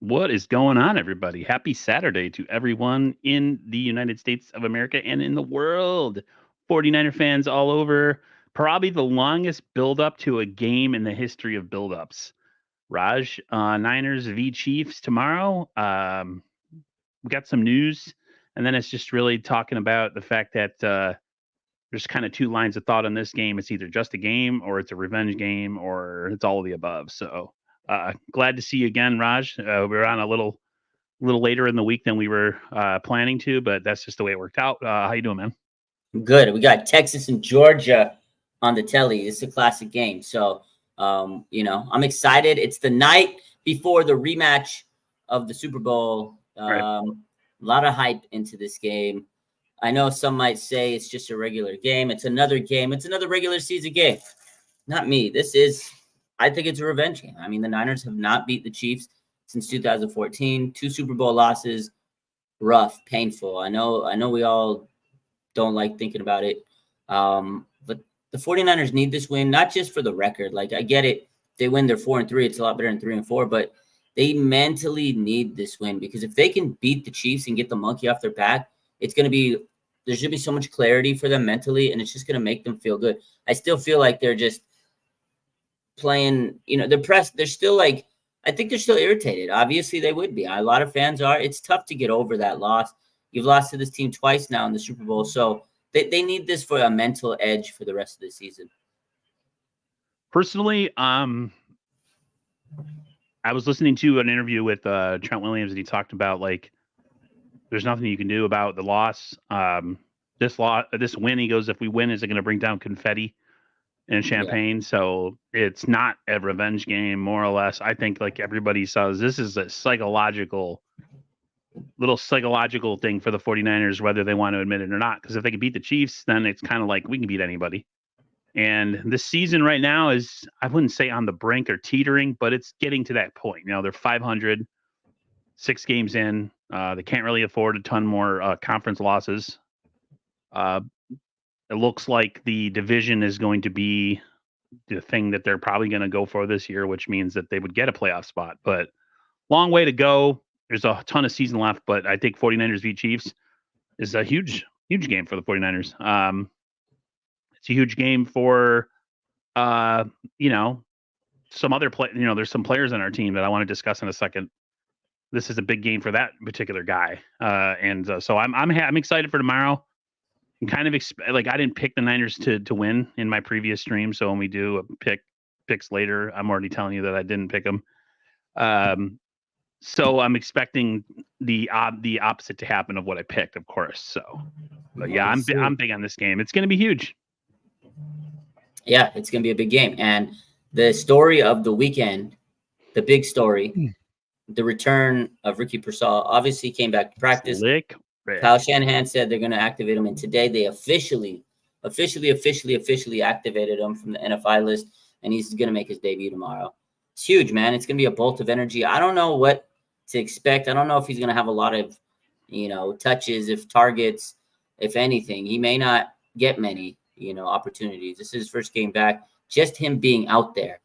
What is going on, everybody? Happy Saturday to everyone in the United States of America and in the world. 49er fans all over. Probably the longest build-up to a game in the history of build-ups. Raj, Niners v Chiefs tomorrow. We got some news, and then it's just really talking about the fact that there's kind of two lines of thought on this game. It's either just a game, or it's a revenge game, or it's all of the above. So glad to see you again, Raj. We're on a little later in the week than we were planning to, but that's just the way it worked out. How you doing, man? Good. We got Texas and Georgia on the telly. It's a classic game. So, I'm excited. It's the night before the rematch of the Super Bowl. Right. A lot of hype into this game. I know some might say it's just a regular game. It's another game. It's another regular season game. Not me. I think it's a revenge game. I mean, the Niners have not beat the Chiefs since 2014. 2 Super Bowl losses. Rough, painful. I know we all don't like thinking about it. But the 49ers need this win, not just for the record. Like, I get it. They win, they're 4-3. It's a lot better than 3-4, but they mentally need this win, because if they can beat the Chiefs and get the monkey off their back, there's going to be so much clarity for them mentally, and it's just going to make them feel good. I still feel like they're just playing, they're pressed. They're still like, I think they're still irritated. Obviously, they would be. A lot of fans are. It's tough to get over that loss. You've lost to this team twice now in the Super Bowl, so they need this for a mental edge for the rest of the season. Personally, I was listening to an interview with Trent Williams, and he talked about, like, there's nothing you can do about the loss. This win, he goes, if we win, is it going to bring down confetti and champagne? Yeah. So it's not a revenge game, more or less. I think, like everybody says, this is a psychological thing for the 49ers, whether they want to admit it or not. Because if they can beat the Chiefs, then it's kind of like we can beat anybody. And this season right now is, I wouldn't say on the brink or teetering, but it's getting to that point. They're 500, 6 games in. They can't really afford a ton more conference losses. It looks like the division is going to be the thing that they're probably going to go for this year, which means that they would get a playoff spot. But long way to go. There's a ton of season left, but I think 49ers v Chiefs is a huge game for the 49ers. It's a huge game for, some other there's some players on our team that I want to discuss in a second. This is a big game for that particular guy. So I'm excited for tomorrow. I'm kind of I didn't pick the Niners to win in my previous stream. So when we do picks later, I'm already telling you that I didn't pick them. So I'm expecting the opposite to happen of what I picked, of course. So, but yeah, I'm big on this game. It's going to be huge. Yeah, it's going to be a big game. And the story of the weekend, the big story, the return of Ricky Pearsall, obviously came back to practice. Kyle Shanahan said they're going to activate him, and today they officially activated him from the NFI list, and he's going to make his debut tomorrow. It's huge, man. It's going to be a bolt of energy. I don't know what to expect. I don't know if he's going to have a lot of, touches, if targets, if anything. He may not get many, opportunities. This is his first game back. Just him being out there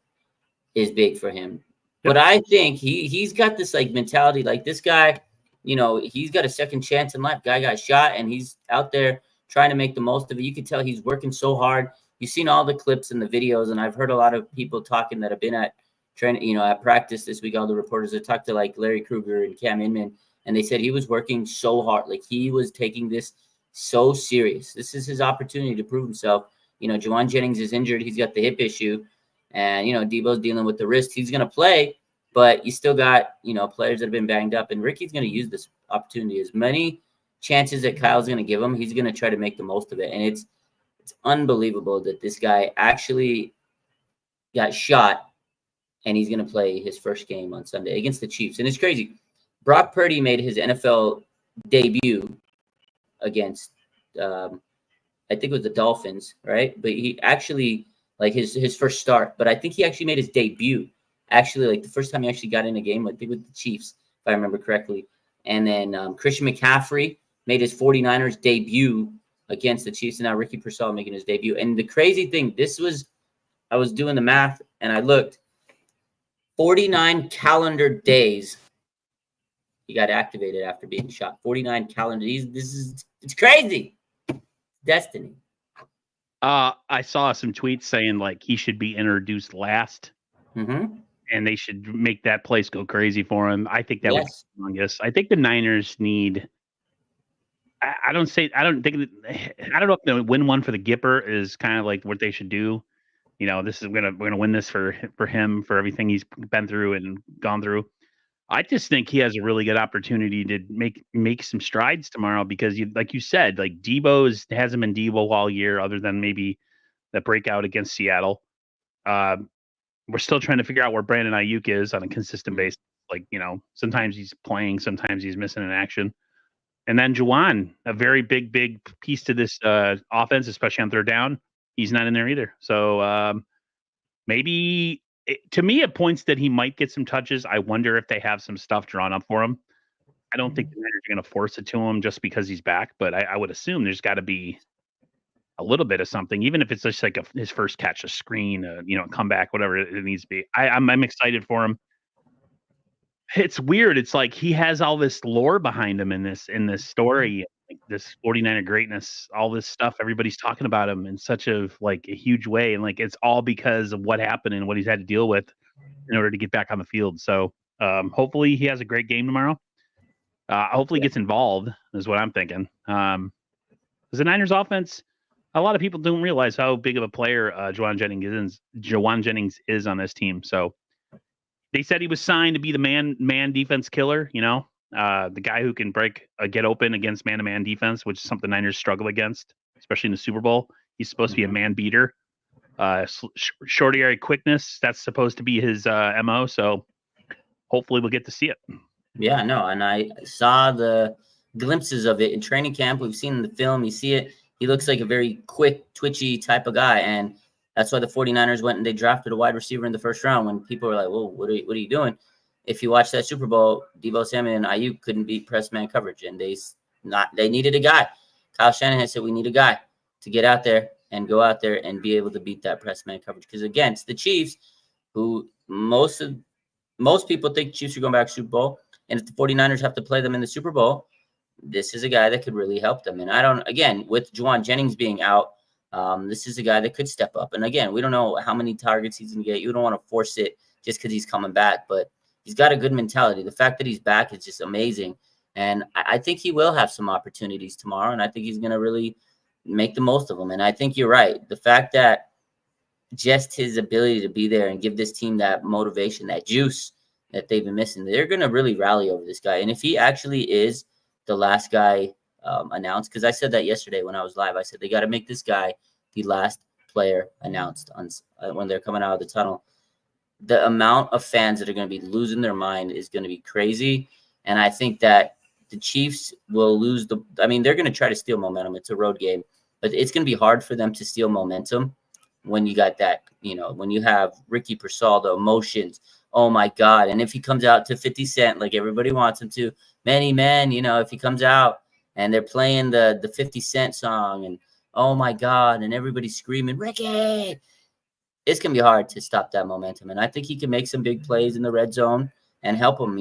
is big for him. Yep. But I think he's got this mentality, this guy, he's got a second chance in life. Guy got shot, and he's out there trying to make the most of it. You can tell he's working so hard. You've seen all the clips and the videos, and I've heard a lot of people talking that have been at training, at practice this week. All the reporters that talked to Larry Krueger and Cam Inman, and they said he was working so hard. He was taking this so serious. This is his opportunity to prove himself. Juwan Jennings is injured. He's got the hip issue, and, Debo's dealing with the wrist. He's going to play, but you still got, players that have been banged up, and Ricky's going to use this opportunity. As many chances that Kyle's going to give him, he's going to try to make the most of it. And it's unbelievable that this guy actually got shot, and he's going to play his first game on Sunday against the Chiefs. And it's crazy. Brock Purdy made his NFL debut against, I think it was the Dolphins, right? But he actually, his first start, but I think he actually made his debut. Actually, the first time he actually got in a game, I think with the Chiefs, if I remember correctly. And then Christian McCaffrey made his 49ers debut against the Chiefs, and now Ricky Pearsall making his debut. And the crazy thing, I was doing the math, and I looked, 49 calendar days he got activated after being shot. 49 calendar. It's crazy. Destiny. I saw some tweets saying like he should be introduced last, Mm-hmm. and they should make that place go crazy for him. I think that would be Yes. humongous. I think the Niners need. I don't think. I don't know if the win one for the Gipper is kind of like what they should do. You know, this is we're gonna win this for him for everything he's been through and gone through. I just think he has a really good opportunity to make some strides tomorrow because like you said, like hasn't been Debo all year, other than maybe the breakout against Seattle. We're still trying to figure out where Brandon Ayuk is on a consistent basis. Like, sometimes he's playing, sometimes he's missing in action. And then Juwan, a very big piece to this offense, especially on third down. He's not in there either. So maybe to me, it points that he might get some touches. I wonder if they have some stuff drawn up for him. I don't think the Niners are going to force it to him just because he's back, but I would assume there's got to be a little bit of something, even if it's just like his first catch, a screen, a comeback, whatever it needs to be. I'm excited for him. It's weird. It's like he has all this lore behind him in this story, like this 49er greatness, all this stuff. Everybody's talking about him in such a huge way, and like it's all because of what happened and what he's had to deal with in order to get back on the field. So hopefully he has a great game tomorrow. Hopefully he gets involved is what I'm thinking. Because the Niners offense, a lot of people don't realize how big of a player Juwan Jennings is on this team. So they said he was signed to be the man defense killer. The guy who can get open against man-to-man defense, which is something Niners struggle against, especially in the Super Bowl. He's supposed to be a man beater. Short area quickness, that's supposed to be his MO. So hopefully we'll get to see it. Yeah, no, and I saw the glimpses of it in training camp. We've seen the film. You see it. He looks like a very quick, twitchy type of guy, and that's why the 49ers went and they drafted a wide receiver in the first round when people were like, "Whoa, what are you doing?" If you watch that Super Bowl, Deebo Samuel and Ayuk couldn't beat press man coverage, and they needed a guy. Kyle Shanahan said, "We need a guy to get out there and go out there and be able to beat that press man coverage." Because against the Chiefs, who most people think Chiefs are going back to Super Bowl, and if the 49ers have to play them in the Super Bowl, this is a guy that could really help them. And again, with Juwan Jennings being out, this is a guy that could step up. And again, we don't know how many targets he's going to get. You don't want to force it just because he's coming back, but he's got a good mentality. The fact that he's back is just amazing. And I think he will have some opportunities tomorrow, and I think he's going to really make the most of them. And I think you're right. The fact that just his ability to be there and give this team that motivation, that juice that they've been missing, they're going to really rally over this guy. And if he actually is the last guy announced, because I said that yesterday when I was live, I said they got to make this guy the last player announced when they're coming out of the tunnel. The amount of fans that are going to be losing their mind is going to be crazy. And I think that the Chiefs will lose they're going to try to steal momentum. It's a road game, but it's going to be hard for them to steal momentum when you got that, when you have Ricky Pearsall, the emotions. Oh my God. And if he comes out to 50 Cent, like everybody wants him to, many men, if he comes out and they're playing the 50 Cent song and oh my God, and everybody's screaming, Ricky, it's going to be hard to stop that momentum. And I think he can make some big plays in the red zone and help him,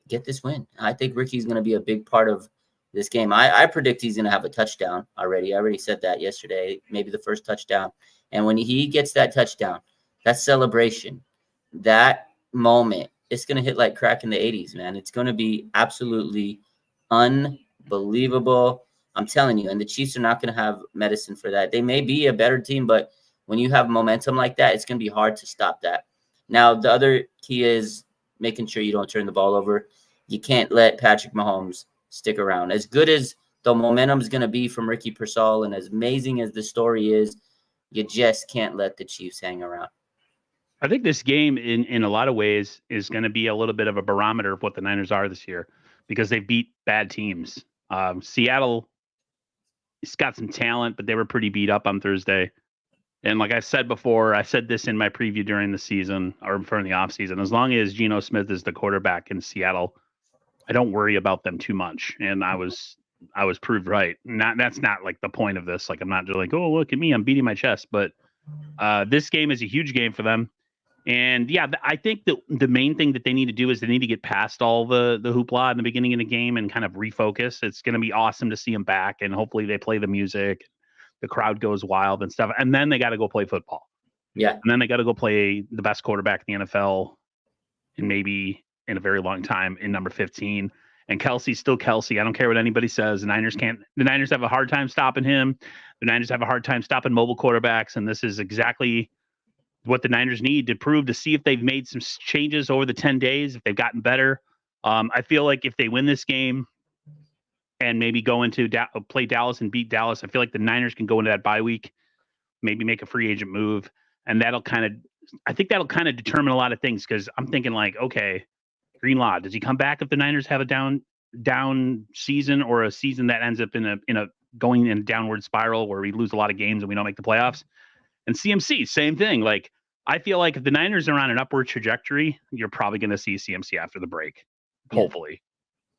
get this win. I think Ricky's going to be a big part of this game. I predict he's going to have a touchdown already. I already said that yesterday, maybe the first touchdown. And when he gets that touchdown, that celebration, that moment, it's going to hit like crack in the 80s, man. It's going to be absolutely unbelievable. I'm telling you. And the Chiefs are not going to have medicine for that. They may be a better team, but when you have momentum like that, it's going to be hard to stop that. Now, the other key is making sure you don't turn the ball over. You can't let Patrick Mahomes stick around. As good as the momentum is going to be from Ricky Pearsall and as amazing as the story is, you just can't let the Chiefs hang around. I think this game in a lot of ways is going to be a little bit of a barometer of what the Niners are this year because they beat bad teams. Seattle has got some talent, but they were pretty beat up on Thursday. And like I said before, I said this in my preview during the season or during the offseason, as long as Geno Smith is the quarterback in Seattle, I don't worry about them too much. And I was proved right. That's not like the point of this. Like I'm not just like, oh, look at me, I'm beating my chest. But this game is a huge game for them. And yeah, I think the main thing that they need to do is they need to get past all the hoopla in the beginning of the game and kind of refocus. It's going to be awesome to see them back, and hopefully they play the music, the crowd goes wild and stuff, and then they got to go play football. Yeah. And then they got to go play the best quarterback in the NFL and maybe in a very long time in number 15. And Kelsey's still Kelsey. I don't care what anybody says. The Niners have a hard time stopping him. The Niners have a hard time stopping mobile quarterbacks. And this is exactly what the Niners need to prove, to see if they've made some changes over the 10 days, if they've gotten better. I feel like if they win this game and maybe go into play Dallas and beat Dallas, I feel like the Niners can go into that bye week, maybe make a free agent move. And I think that'll kind of determine a lot of things, because I'm thinking like, okay, Greenlaw, does he come back if the Niners have a down season, or a season that ends up in a going in a downward spiral where we lose a lot of games and we don't make the playoffs? And CMC, same thing. Like, I feel like if the Niners are on an upward trajectory, you're probably going to see CMC after the break, hopefully.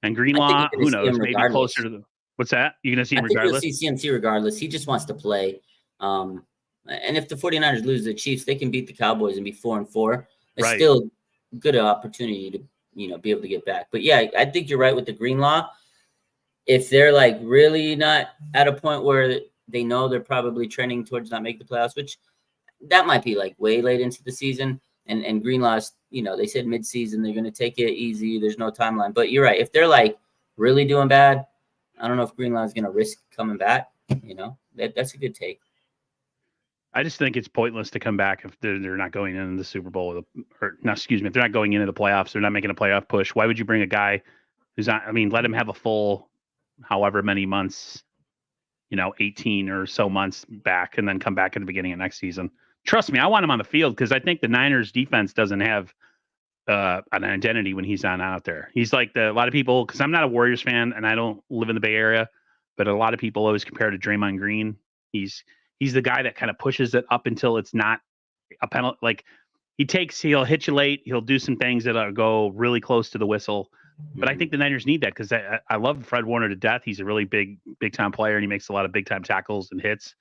And I think Greenlaw, you're who going to see knows, him maybe regardless. closer to the. What's that? You're going to see him I think regardless? you'll see CMC regardless. He just wants to play. And if the 49ers lose the Chiefs, they can beat the Cowboys and be 4-4. It's Right. still a good opportunity to, be able to get back. But yeah, I think you're right with the Greenlaw. If they're like really not at a point where they know they're probably trending towards not make the playoffs, which that might be like way late into the season. And Greenlaw's, they said mid-season they're going to take it easy. There's no timeline. But you're right. If they're like really doing bad, I don't know if Greenlaw is going to risk coming back. That's a good take. I just think it's pointless to come back if they're not going into the Super Bowl if they're not going into the playoffs, they're not making a playoff push. Why would you bring a guy who's not? I mean, let him have a full, however many months, 18 or so months back, and then come back at the beginning of next season. Trust me, I want him on the field, because I think the Niners defense doesn't have an identity when he's not out there. He's like a lot of people, because I'm not a Warriors fan and I don't live in the Bay Area, but a lot of people always compare to Draymond Green. He's the guy that kind of pushes it up until it's not a penalty. Like, he'll hit you late. He'll do some things that'll go really close to the whistle. But I think the Niners need that, because I love Fred Warner to death. He's a really big time player, and he makes a lot of big time tackles and hits.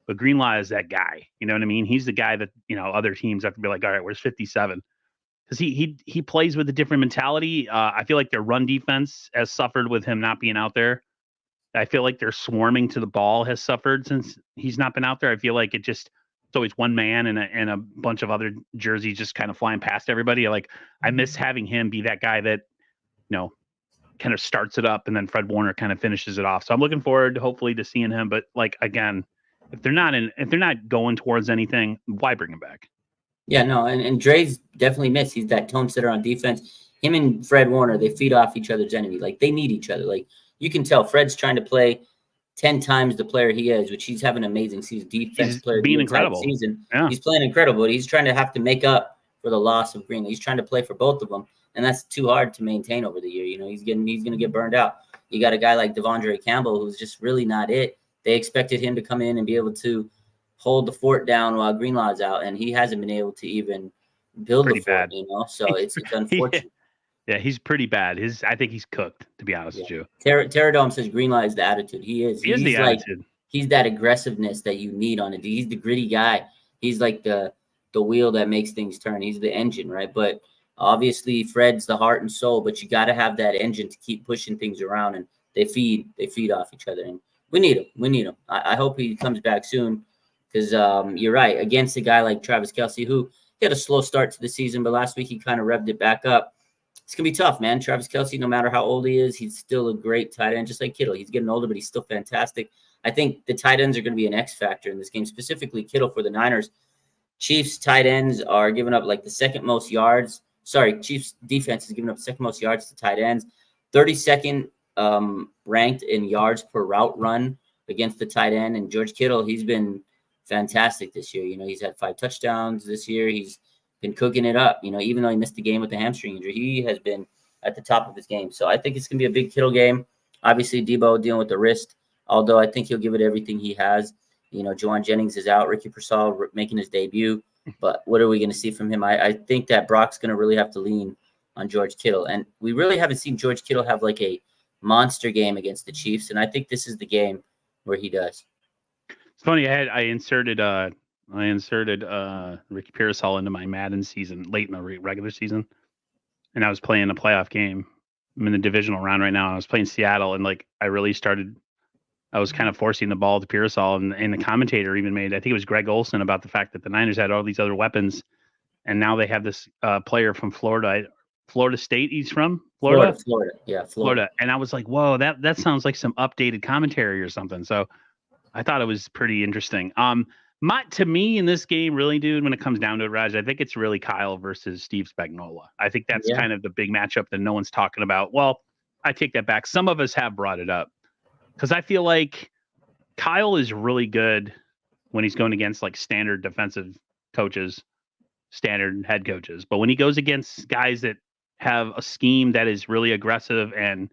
But Greenlaw is that guy. You know what I mean? He's the guy that, other teams have to be like, all right, where's 57? Because he plays with a different mentality. I feel like their run defense has suffered with him not being out there. I feel like their swarming to the ball has suffered since he's not been out there. I feel like it's always one man and a bunch of other jerseys just kind of flying past everybody. Like, I miss having him be that guy that, kind of starts it up, and then Fred Warner kind of finishes it off. So I'm looking forward, hopefully, to seeing him. But like, again, if they're not going towards anything, why bring him back? Yeah, no, and Dre's definitely missed. He's that tone setter on defense. Him and Fred Warner, they feed off each other's energy. Like, they need each other. Like, you can tell Fred's trying to play 10 times the player he is, which he's having an amazing season. Defense He's player being incredible. Season. Yeah. He's playing incredible, but he's trying to have to make up for the loss of Green. He's trying to play for both of them, and that's too hard to maintain over the year. He's going to get burned out. You got a guy like Devondre Campbell, who's just really not it. They expected him to come in and be able to hold the fort down while Greenlaw's out, and he hasn't been able to even build pretty the fort, bad. So it's unfortunate. Yeah, he's pretty bad. I think he's cooked, to be honest with you. Terradome says Greenlaw is the attitude. He is. He is the attitude. He's that aggressiveness that you need on it. He's the gritty guy. He's like the wheel that makes things turn. He's the engine, right? But obviously Fred's the heart and soul, but you got to have that engine to keep pushing things around, and they feed off each other, and we need him. I hope he comes back soon, because you're right. Against a guy like Travis Kelce, who had a slow start to the season, but last week he kind of revved it back up. It's going to be tough, man. Travis Kelce, no matter how old he is, he's still a great tight end, just like Kittle. He's getting older, but he's still fantastic. I think the tight ends are going to be an X factor in this game, specifically Kittle for the Niners. Chiefs tight ends are giving up like the second most yards. Sorry, Chiefs defense is giving up second most yards to tight ends. 32nd ranked in yards per route run against the tight end. And George Kittle, he's been fantastic this year. He's had 5 touchdowns this year. He's been cooking it up. Even though he missed the game with the hamstring injury, he has been at the top of his game. So I think it's going to be a big Kittle game. Obviously, Debo dealing with the wrist, although I think he'll give it everything he has. Juwan Jennings is out. Ricky Pearsall making his debut. But what are we going to see from him? I think that Brock's going to really have to lean on George Kittle. And we really haven't seen George Kittle have like a monster game against the Chiefs. And I think this is the game where he does. It's funny. I inserted I inserted Ricky Pearsall into my Madden season late in the regular season, and I was playing a playoff game. I'm in the divisional round right now. And I was playing Seattle, and like I really started. I was kind of forcing the ball to Pearsall, and the commentator even made. I think it was Greg Olson about the fact that the Niners had all these other weapons, and now they have this player from Florida, Florida State. He's from Florida, Yeah, Florida, and I was like, whoa, that sounds like some updated commentary or something. So I thought it was pretty interesting. To me in this game, really, dude, when it comes down to it, Raj, I think it's really Kyle versus Steve Spagnuolo. I think that's Yeah. kind of the big matchup that no one's talking about. Well, I take that back. Some of us have brought it up because I feel like Kyle is really good when he's going against like standard defensive coaches, standard head coaches. But when he goes against guys that have a scheme that is really aggressive and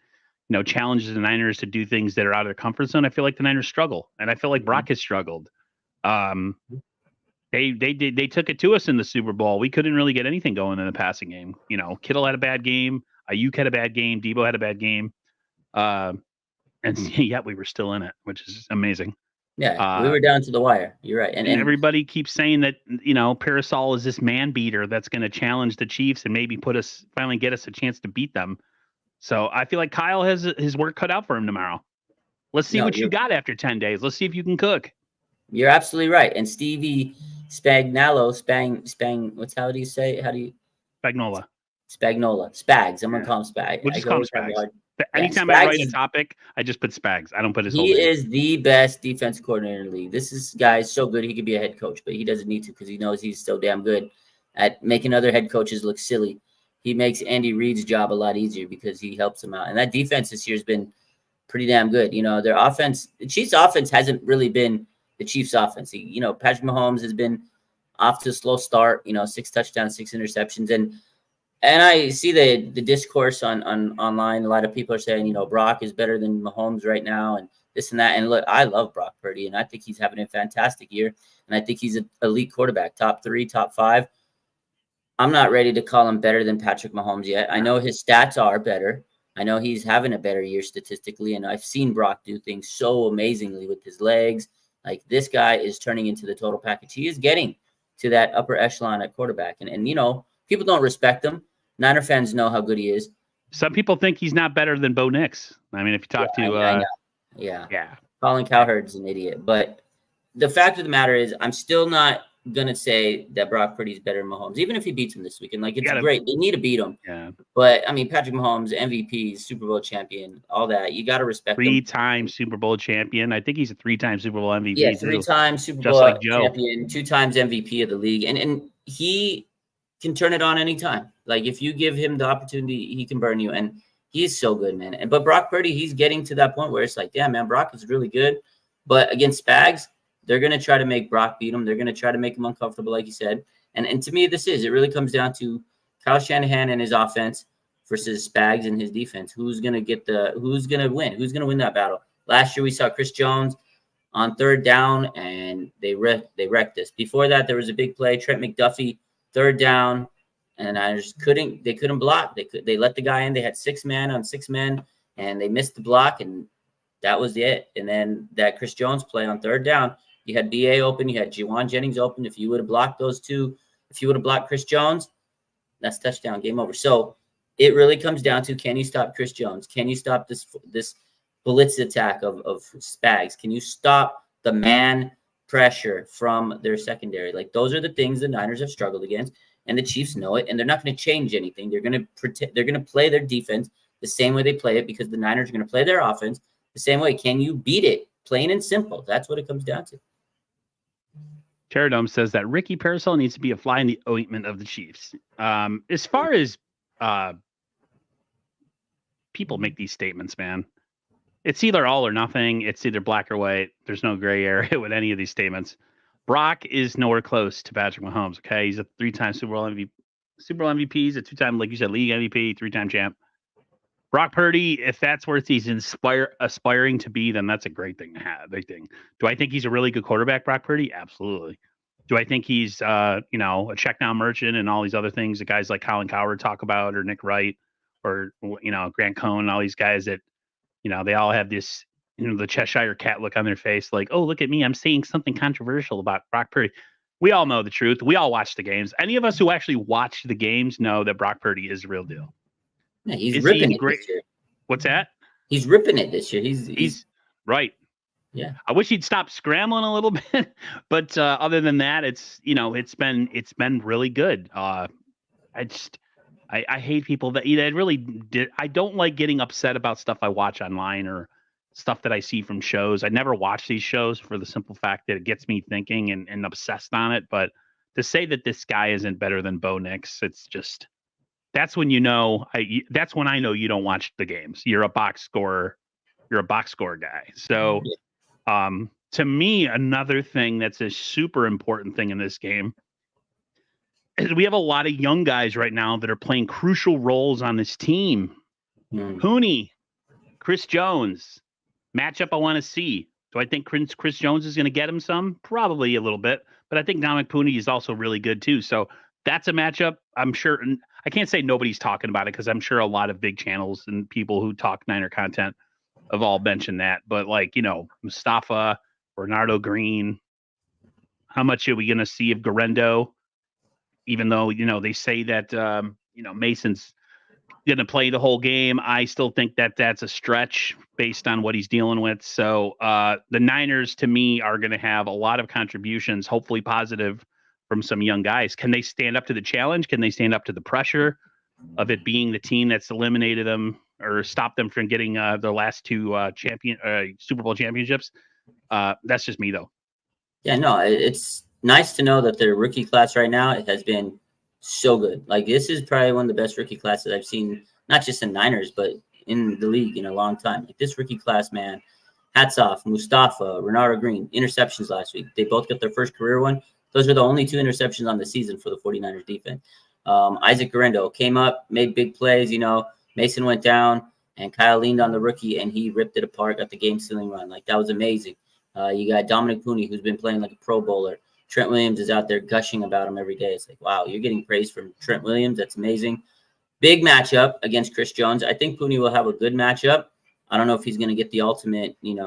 challenges the Niners to do things that are out of their comfort zone, I feel like the Niners struggle, and I feel like Brock has struggled. Um, they took it to us in the Super Bowl. We couldn't really get anything going in the passing game. Kittle had a bad game. Ayuk had a bad game. Debo had a bad game. And yet we were still in it, which is amazing. Yeah, we were down to the wire. You're right. And everybody keeps saying that, Pearsall is this man beater that's going to challenge the Chiefs and maybe finally get us a chance to beat them. So I feel like Kyle has his work cut out for him tomorrow. Let's see what you got after 10 days. Let's see if you can cook. You're absolutely right. And Stevie Spagnuolo, what's how do you say? How do you? Spagnola. Spags. I'm going to call him Spag. We'll just call him Spags. Anytime Spags I write a topic, I just put Spags. I don't put his whole name. He is the best defense coordinator in the league. This guy is so good he could be a head coach, but he doesn't need to because he knows he's so damn good at making other head coaches look silly. He makes Andy Reid's job a lot easier because he helps him out. And that defense this year has been pretty damn good. Their offense, the Chiefs' offense hasn't really been the Chiefs' offense. Patrick Mahomes has been off to a slow start. 6 touchdowns, 6 interceptions, and I see the discourse on online. A lot of people are saying, Brock is better than Mahomes right now, and this and that. And look, I love Brock Purdy, and I think he's having a fantastic year. And I think he's an elite quarterback, top 3, top 5. I'm not ready to call him better than Patrick Mahomes yet. I know his stats are better. I know he's having a better year statistically, and I've seen Brock do things so amazingly with his legs. Like, this guy is turning into the total package. He is getting to that upper echelon at quarterback. And people don't respect him. Niner fans know how good he is. Some people think he's not better than Bo Nix. I mean, if you talk to... I know. Yeah. Colin Cowherd's an idiot. But the fact of the matter is, I'm still not going to say that Brock Purdy's better than Mahomes, even if he beats him this weekend. Like, it's great. They need to beat him. Yeah. But, I mean, Patrick Mahomes, MVP, Super Bowl champion, all that. You got to respect him. 3-time Super Bowl champion. I think he's a 3-time Super Bowl MVP. Yeah, 3-time Super Bowl like champion, 2 times MVP of the league. And he can turn it on anytime. Like, if you give him the opportunity, he can burn you. And he's so good, man. But Brock Purdy, he's getting to that point where it's like, yeah, man, Brock is really good. But against Spags, they're going to try to make Brock beat him. They're going to try to make him uncomfortable, like you said. And to me, it really comes down to Kyle Shanahan and his offense versus Spags and his defense. Who's going to win? Who's going to win that battle? Last year, we saw Chris Jones on 3rd down, and they wrecked us. Before that, there was a big play. Trent McDuffie, 3rd down, and they couldn't block. They let the guy in. They had 6 men on 6 men, and they missed the block, and that was it. And then that Chris Jones play on 3rd down, you had BA open, you had Juwan Jennings open. If you would have blocked those two, if you would have blocked Chris Jones, that's touchdown, game over. So it really comes down to, can you stop Chris Jones? Can you stop this blitz attack of Spags? Can you stop the man pressure from their secondary? Like, those are the things the Niners have struggled against, and the Chiefs know it, and they're not going to change anything. They're going to play their defense the same way they play it, because the Niners are going to play their offense the same way. Can you beat it? Plain and simple. That's what it comes down to. Pterodome says that Ricky Pearsall needs to be a fly in the ointment of the Chiefs. As far as people make these statements, man, it's either all or nothing. It's either black or white. There's no gray area with any of these statements. Brock is nowhere close to Patrick Mahomes. Okay, he's a 3-time Super Bowl MVP. He's a 2-time, like you said, league MVP, 3-time champ. Brock Purdy, if that's where he's aspiring to be, then that's a great thing to have. Big thing. Do I think he's a really good quarterback, Brock Purdy? Absolutely. Do I think he's a check down merchant and all these other things that guys like Colin Cowherd talk about, or Nick Wright, or Grant Cohn, and all these guys that they all have this the Cheshire cat look on their face, like, oh, look at me, I'm saying something controversial about Brock Purdy. We all know the truth. We all watch the games. Any of us who actually watch the games know that Brock Purdy is the real deal. Yeah, he's Is he ripping it great? this year. What's that? He's ripping it this year. He's He's right. yeah. I wish he'd stop scrambling a little bit, but other than that, it's been really good. I just I hate people that really did. I don't like getting upset about stuff I watch online or stuff that I see from shows. I never watch these shows for the simple fact that it gets me thinking and obsessed on it. But to say that this guy isn't better than Bo Nix, it's just that's when that's when I know you don't watch the games. You're a box scorer. You're a box score guy. So to me, another thing that's a super important thing in this game is we have a lot of young guys right now that are playing crucial roles on this team. Mm. Pooney, Chris Jones, matchup I want to see. Do I think Chris Jones is going to get him some? Probably a little bit, but I think Dominic Pooney is also really good too. So that's a matchup I'm sure. And I can't say nobody's talking about it because I'm sure a lot of big channels and people who talk Niner content have all mentioned that. But Mustafa, Bernardo Green, how much are we going to see of Garendo? Even though they say that Mason's going to play the whole game, I still think that that's a stretch based on what he's dealing with. So the Niners, to me, are going to have a lot of contributions, hopefully positive, from some young guys. Can they stand up to the challenge? Can they stand up to the pressure of it being the team that's eliminated them or stopped them from getting their last two Super Bowl championships? That's just me, though. Yeah, no, it's nice to know that their rookie class right now has been so good. Like this is probably one of the best rookie classes I've seen, not just in Niners, but in the league in a long time. Like this rookie class, man, hats off. Mustafa, Renaro Green, interceptions last week. They both got their first career one. Those were the only 2 interceptions on the season for the 49ers defense. Isaac Garendo came up, made big plays. Mason went down, and Kyle leaned on the rookie, and he ripped it apart, got the game-sealing run. Like, that was amazing. You got Dominic Pooney, who's been playing like a Pro Bowler. Trent Williams is out there gushing about him every day. It's like, wow, you're getting praise from Trent Williams. That's amazing. Big matchup against Chris Jones. I think Pooney will have a good matchup. I don't know if he's going to get the ultimate, win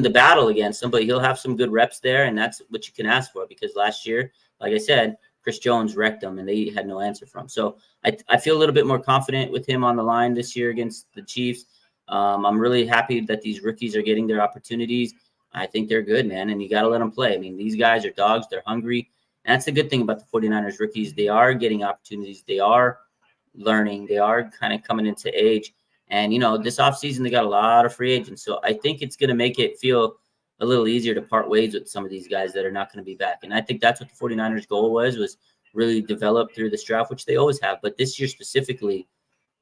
the battle against him, but he'll have some good reps there, and that's what you can ask for because last year, like I said, Chris Jones wrecked them, and they had no answer for him. So I feel a little bit more confident with him on the line this year against the Chiefs. I'm really happy that these rookies are getting their opportunities. I think they're good, man, and you got to let them play. I mean, these guys are dogs. They're hungry. And that's the good thing about the 49ers rookies. They are getting opportunities. They are learning. They are kind of coming into age. And, this offseason, they got a lot of free agents. So I think it's going to make it feel a little easier to part ways with some of these guys that are not going to be back. And I think that's what the 49ers goal was really develop through this draft, which they always have. But this year specifically,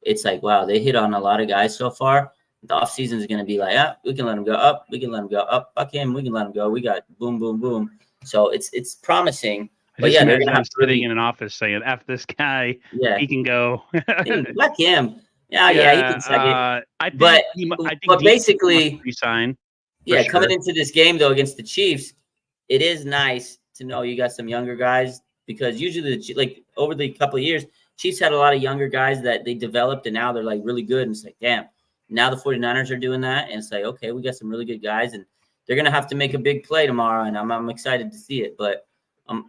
it's like, wow, they hit on a lot of guys so far. The offseason is going to be like, we can let him go up. We can let him go up. Fuck him. We can let him go. We got boom, boom, boom. So it's promising. I just imagine him sitting in an office saying, F this guy. Yeah. He can go. Fuck him. Yeah, he can suck it. I think basically, resign. Coming into this game, though, against the Chiefs, it is nice to know you got some younger guys because usually, over the couple of years, Chiefs had a lot of younger guys that they developed, and now they're, like, really good. And it's like, damn, now the 49ers are doing that. And it's like, okay, we got some really good guys, and they're going to have to make a big play tomorrow, and I'm excited to see it. But I'm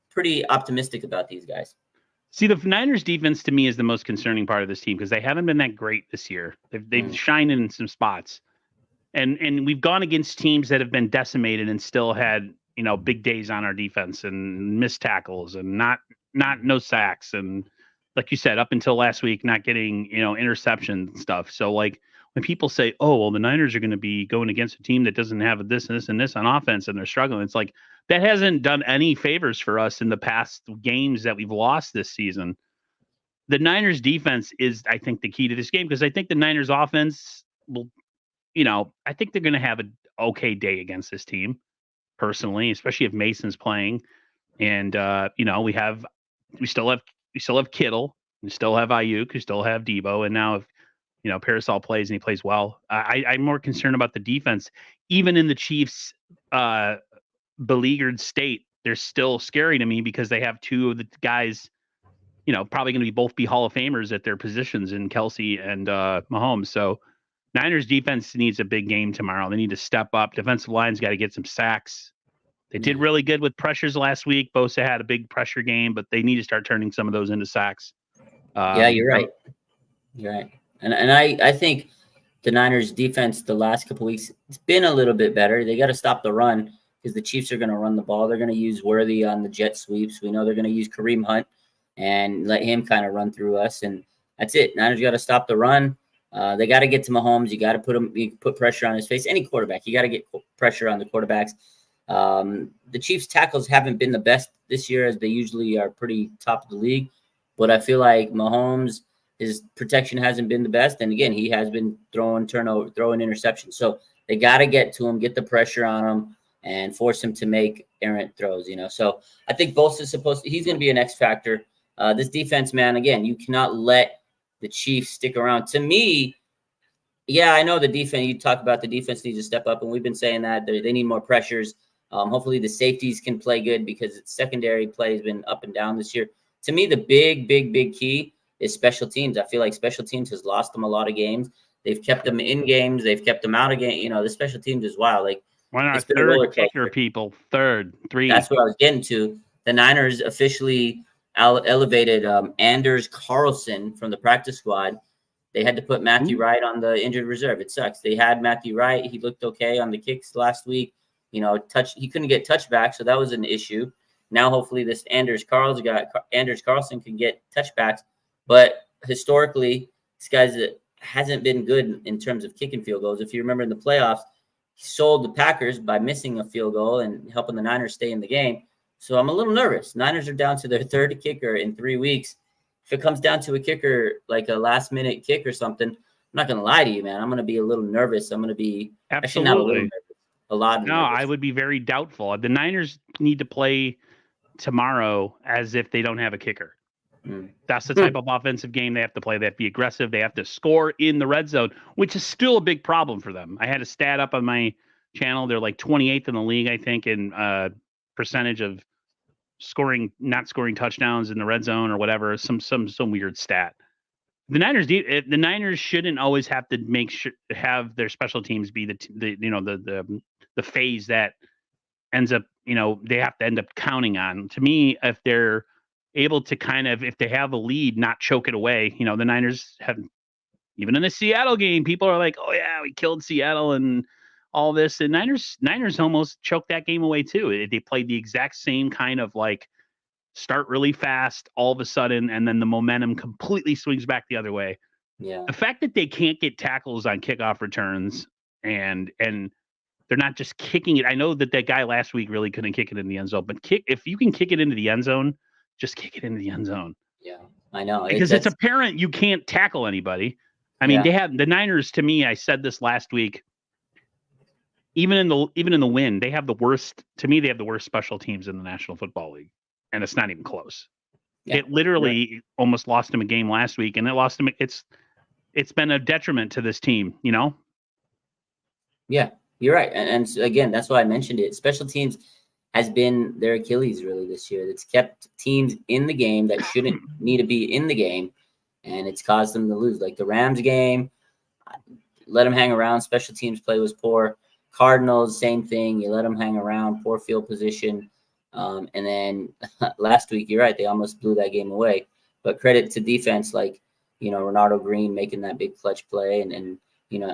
pretty optimistic about these guys. See, the Niners defense to me is the most concerning part of this team because they haven't been that great this year. They've shined in some spots. And we've gone against teams that have been decimated and still had, big days on our defense and missed tackles and not no sacks. And like you said, up until last week, not getting, interceptions and stuff. So like when people say, oh, well, the Niners are going to be going against a team that doesn't have this and this and this on offense and they're struggling. It's like that hasn't done any favors for us in the past games that we've lost this season. The Niners defense is, I think, the key to this game because I think the Niners offense will, I think they're going to have an okay day against this team personally, especially if Mason's playing. And, we still have Kittle, we still have Ayuk, we still have Debo. And now if, Pearsall plays and he plays well, I'm more concerned about the defense, even in the Chiefs, beleaguered state. They're still scary to me because they have two of the guys, probably going to both be Hall of Famers at their positions in Kelsey and Mahomes. So Niners defense needs a big game tomorrow. They need to step up. Defensive line's got to get some sacks. They did really good with pressures last week. Bosa had a big pressure game, but they need to start turning some of those into sacks. Yeah, you're right. You're right. And I think the Niners defense the last couple weeks, it's been a little bit better. They got to stop the run because the Chiefs are going to run the ball. They're going to use Worthy on the jet sweeps. We know they're going to use Kareem Hunt and let him kind of run through us. And that's it. Niners got to stop the run. They got to get to Mahomes. You got to put pressure on his face. Any quarterback, you got to get pressure on the quarterbacks. The Chiefs tackles haven't been the best this year, as they usually are pretty top of the league. But I feel like Mahomes, his protection hasn't been the best. And again, he has been throwing interceptions. So they got to get to him, get the pressure on him, and force him to make errant throws, So I think Bosa is he's going to be an X factor. This defense, man, again, you cannot let the Chiefs stick around. To me, yeah, I know the defense, you talk about the defense needs to step up, and we've been saying that they need more pressures. Hopefully the safeties can play good because its secondary play has been up and down this year. To me, the big key is special teams. I feel like special teams has lost them a lot of games. They've kept them in games. They've kept them out of games. The special teams is wild. Like, why not it's been a roller third kicker, people? Three. That's what I was getting to. The Niners officially elevated Anders Carlson from the practice squad. They had to put Matthew Wright on the injured reserve. It sucks. They had Matthew Wright. He looked okay on the kicks last week. He couldn't get touchback, so that was an issue. Now, hopefully, this Anders Carlson can get touchbacks. But historically, this guy's hasn't been good in terms of kicking field goals. If you remember in the playoffs, he sold the Packers by missing a field goal and helping the Niners stay in the game. So I'm a little nervous. Niners are down to their third kicker in 3 weeks. If it comes down to a kicker, like a last-minute kick or something, I'm not going to lie to you, man. I'm going to be a little nervous. I'm going to be actually not a little nervous. A lot. No, I would be very doubtful. The Niners need to play tomorrow as if they don't have a kicker. That's the type of offensive game they have to play. They have to be aggressive. They have to score in the red zone, which is still a big problem for them. I had a stat up on my channel. They're like 28th in the league, I think, in percentage of not scoring touchdowns in the red zone or whatever. Some weird stat. The Niners shouldn't always have to have their special teams be the phase that ends up, they have to end up counting on. To me, if they're able to if they have a lead, not choke it away. The Niners have, even in the Seattle game, people are like, oh yeah, we killed Seattle and all this. And Niners almost choked that game away too. They played the exact same kind of like start really fast all of a sudden, and then the momentum completely swings back the other way. Yeah. The fact that they can't get tackles on kickoff returns and they're not just kicking it. I know that guy last week really couldn't kick it in the end zone, but if you can kick it into the end zone, just kick it into the end zone. Yeah, I know. Because it's apparent you can't tackle anybody. I mean, they have the Niners, to me, I said this last week, even in the win, they have the worst special teams in the National Football League. And it's not even close. Yeah, it literally almost lost him a game last week, and it lost him. It's been a detriment to this team, Yeah, you're right. And again, that's why I mentioned it. Special teams has been their Achilles really this year. It's kept teams in the game that shouldn't need to be in the game, and it's caused them to lose. Like the Rams game, let them hang around. Special teams play was poor. Cardinals, same thing. You let them hang around, poor field position. And then last week, you're right, they almost blew that game away. But credit to defense like, Ronaldo Green making that big clutch play and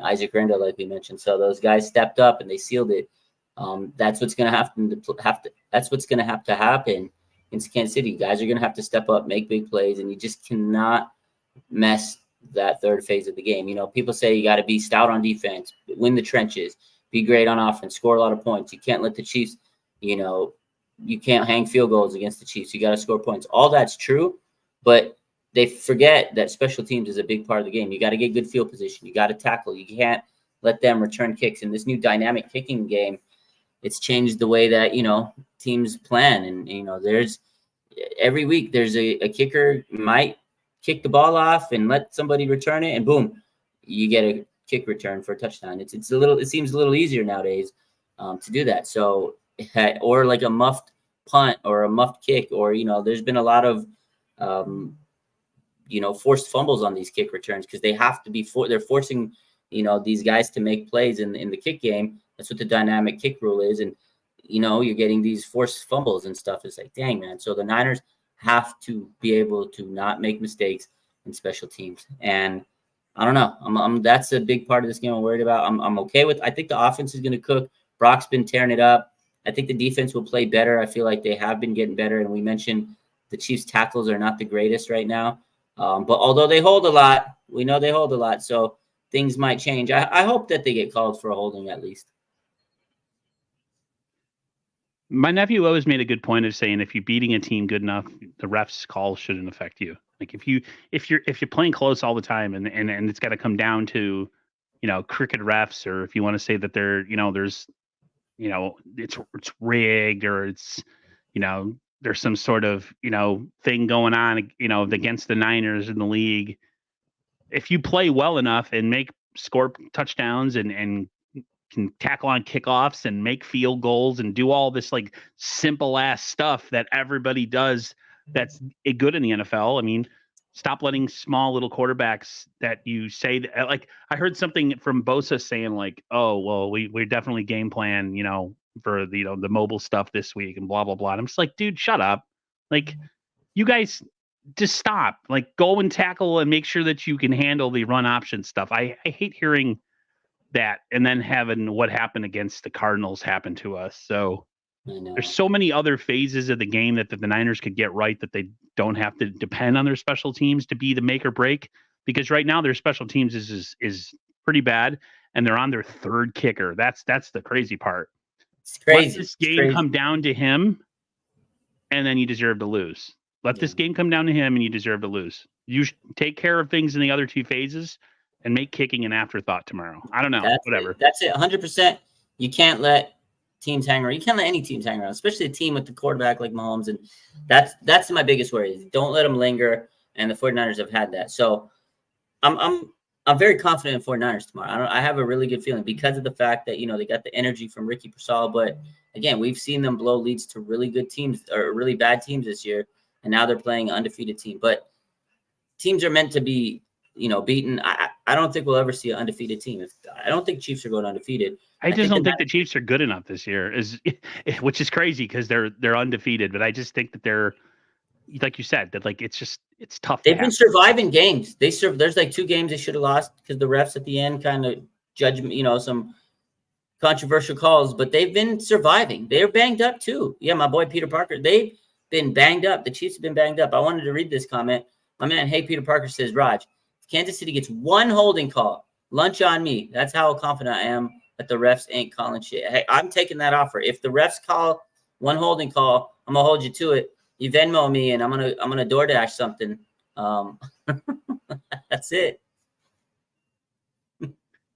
Isaac Randall, like we mentioned. So those guys stepped up and they sealed it. That's what's going to have to happen in Kansas City. Guys are going to have to step up, make big plays, and you just cannot mess that third phase of the game. People say you got to be stout on defense, win the trenches, be great on offense, score a lot of points. You can't let the Chiefs, you can't hang field goals against the Chiefs. You got to score points. All that's true, but they forget that special teams is a big part of the game. You got to get good field position. You got to tackle. You can't let them return kicks. In this new dynamic kicking game, it's changed the way that, teams plan. And, there's every week there's a kicker might kick the ball off and let somebody return it, and boom, you get a kick return for a touchdown. It seems a little easier nowadays to do that. So, or like a muffed punt or a muffed kick, or there's been a lot of forced fumbles on these kick returns because they have to be they're forcing these guys to make plays in the kick game. That's what the dynamic kick rule is. And you're getting these forced fumbles and stuff. It's like, dang, man. So the Niners have to be able to not make mistakes in special teams. And I don't know. That's a big part of this game I'm worried about. I'm okay with. I think the offense is going to cook. Brock's been tearing it up. I think the defense will play better. I feel like they have been getting better. And we mentioned the Chiefs' tackles are not the greatest right now. But although they hold a lot, we know they hold a lot. So things might change. I hope that they get called for a holding at least. My nephew always made a good point of saying if you're beating a team good enough, the refs call shouldn't affect you. Like if you're playing close all the time and it's got to come down to, crooked refs, or if you want to say that there's it's rigged, or it's there's some sort of thing going on against the Niners in the league. If you play well enough and score touchdowns and can tackle on kickoffs and make field goals and do all this like simple ass stuff that everybody does that's good in the NFL. I mean, stop letting small little quarterbacks that you say that, like I heard something from Bosa saying like, oh, well, we're definitely game plan, for the mobile stuff this week and blah, blah, blah. And I'm just like, dude, shut up. Like you guys just stop, like go and tackle and make sure that you can handle the run option stuff. I hate hearing that and then having what happened against the Cardinals happen to us. So there's so many other phases of the game that the Niners could get right that they don't have to depend on their special teams to be the make or break, because right now their special teams is pretty bad and they're on their third kicker. That's the crazy part. It's crazy. Let this game come down to him and then you deserve to lose. Let this game come down to him and you deserve to lose. You take care of things in the other two phases and make kicking an afterthought tomorrow. I don't know. Whatever. That's it. 100%. You can't let teams hang around. You can't let any teams hang around, especially a team with the quarterback like Mahomes. And that's my biggest worry. Don't let them linger. And the 49ers have had that. So I'm very confident in 49ers tomorrow. I have a really good feeling because of the fact that, they got the energy from Ricky Pearsall. But again, we've seen them blow leads to really good teams or really bad teams this year. And now they're playing an undefeated team. But teams are meant to be beaten. I don't think we'll ever see an undefeated team. I don't think Chiefs are going undefeated. I just don't think the Chiefs are good enough this year, which is crazy because they're undefeated. But I just think that they're, like you said, that like it's tough. They've been surviving games. There's like 2 games they should have lost because the refs at the end kind of judged, some controversial calls. But they've been surviving. They're banged up too. Yeah, my boy Peter Parker. They've been banged up. The Chiefs have been banged up. I wanted to read this comment. My man, hey Peter Parker says, Raj, Kansas City gets 1 holding call. Lunch on me. That's how confident I am that the refs ain't calling shit. Hey, I'm taking that offer. If the refs call 1 holding call, I'm gonna hold you to it. You Venmo me, and I'm gonna DoorDash something. That's it.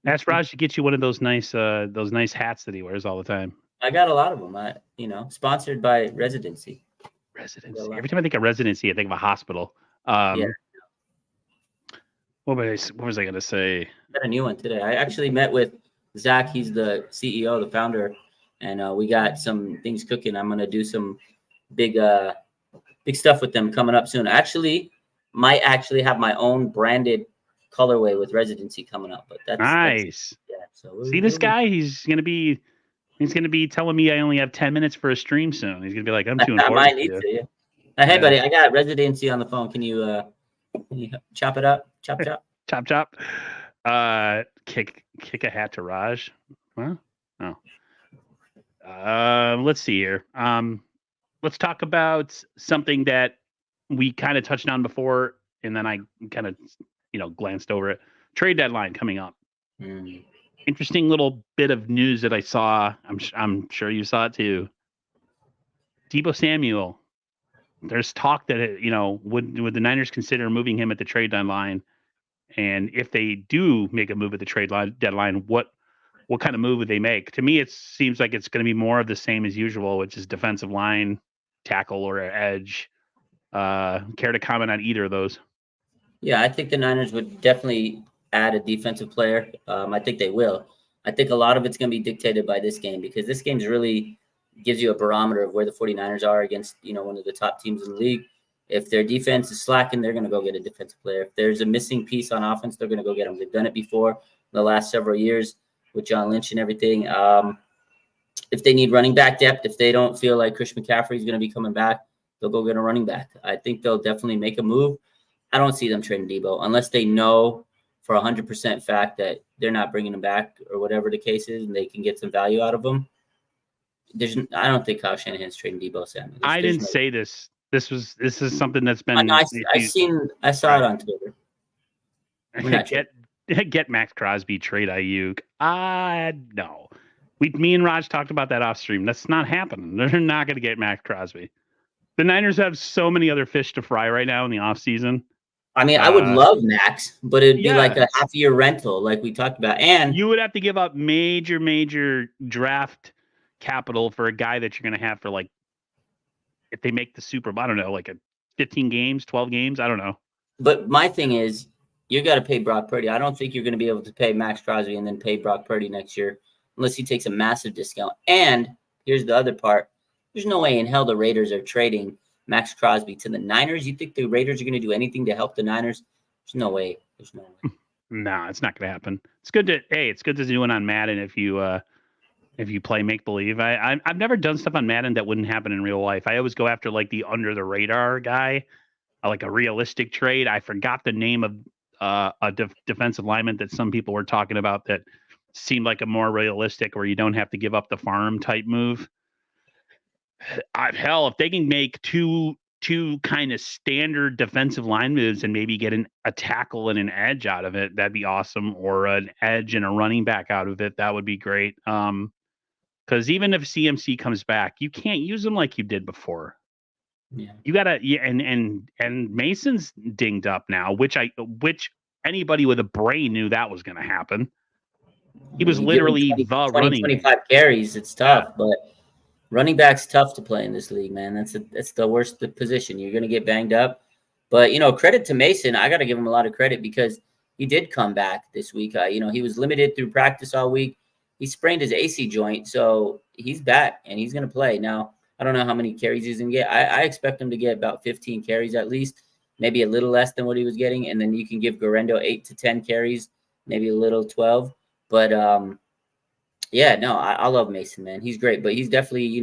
Ask Raj to get you one of those nice hats that he wears all the time. I got a lot of them. Sponsored by Residency. Every time I think of Residency, I think of a hospital. Yeah. What was I going to say? I got a new one today. I actually met with Zach. He's the CEO, the founder, and we got some things cooking. I'm going to do some big stuff with them coming up soon. Might actually have my own branded colorway with Residency coming up. But that's nice. Yeah. So see this guy? He's going to be telling me I only have 10 minutes for a stream soon. He's going to be like, I'm too important. I might need to. Yeah. Hey, buddy, I got Residency on the phone. Can you chop it up? Chop. Chop. Kick a hat to Raj. Huh? Oh. Let's see here. Let's talk about something that we kind of touched on before, and then I kind of, glanced over it. Trade deadline coming up. Interesting little bit of news that I saw. I'm sure you saw it too. Deebo Samuel. There's talk that would the Niners consider moving him at the trade deadline, and if they do make a move at the trade deadline, what kind of move would they make? To me, it seems like it's going to be more of the same as usual, which is defensive line, tackle, or edge. Care to comment on either of those? Yeah, I think the Niners would definitely add a defensive player. I think they will. I think a lot of it's going to be dictated by this game because this game's really gives you a barometer of where the 49ers are against, one of the top teams in the league. If their defense is slacking, they're going to go get a defensive player. If there's a missing piece on offense, they're going to go get them. They've done it before the last several years with John Lynch and everything. if they need running back depth, if they don't feel like Christian McCaffrey is going to be coming back, they'll go get a running back. I think they'll definitely make a move. I don't see them trading Debo unless they know for 100% fact that they're not bringing him back or whatever the case is, and they can get some value out of him. I don't think Kyle Shanahan's trading Debo Samuel. I didn't say this. This is something that's been. I saw it on Twitter. Get Max Crosby, trade Ayuk. No. Me and Raj talked about that off stream. That's not happening. They're not going to get Max Crosby. The Niners have so many other fish to fry right now in the offseason. I mean, I would love Max, but it'd be like a half-year rental, like we talked about. And you would have to give up major draft capital for a guy that you're going to have for, like, if they make the Super Bowl, I don't know, like 15 games, 12 games, I don't know. But my thing is, you got to pay Brock Purdy. I don't think you're going to be able to pay Max Crosby and then pay Brock Purdy next year unless he takes a massive discount. And here's the other part. There's no way in hell the Raiders are trading Max Crosby to the Niners. You think the Raiders are going to do anything to help the Niners? There's no way. There's no way. No, it's not going to happen. It's good to do it on Madden if you play make believe. I've never done stuff on Madden that wouldn't happen in real life. I always go after like the under the radar guy, like a realistic trade. I forgot the name of a defensive lineman that some people were talking about that seemed like a more realistic, where you don't have to give up the farm type move. Hell, if they can make two kind of standard defensive line moves and maybe get a tackle and an edge out of it, that'd be awesome. Or an edge and a running back out of it, that would be great. Because even if CMC comes back, you can't use him like you did before. Yeah, you gotta. Yeah, and Mason's dinged up now, which anybody with a brain knew that was going to happen. He was literally 25 carries. It's tough, but running back's tough to play in this league, man. That's the worst position. You're going to get banged up. But, credit to Mason. I got to give him a lot of credit because he did come back this week. He was limited through practice all week. He sprained his AC joint, so he's back, and he's going to play. Now, I don't know how many carries he's going to get. I expect him to get about 15 carries at least, maybe a little less than what he was getting, and then you can give Garendo 8 to 10 carries, maybe a little 12. But, I love Mason, man. He's great, but he's definitely,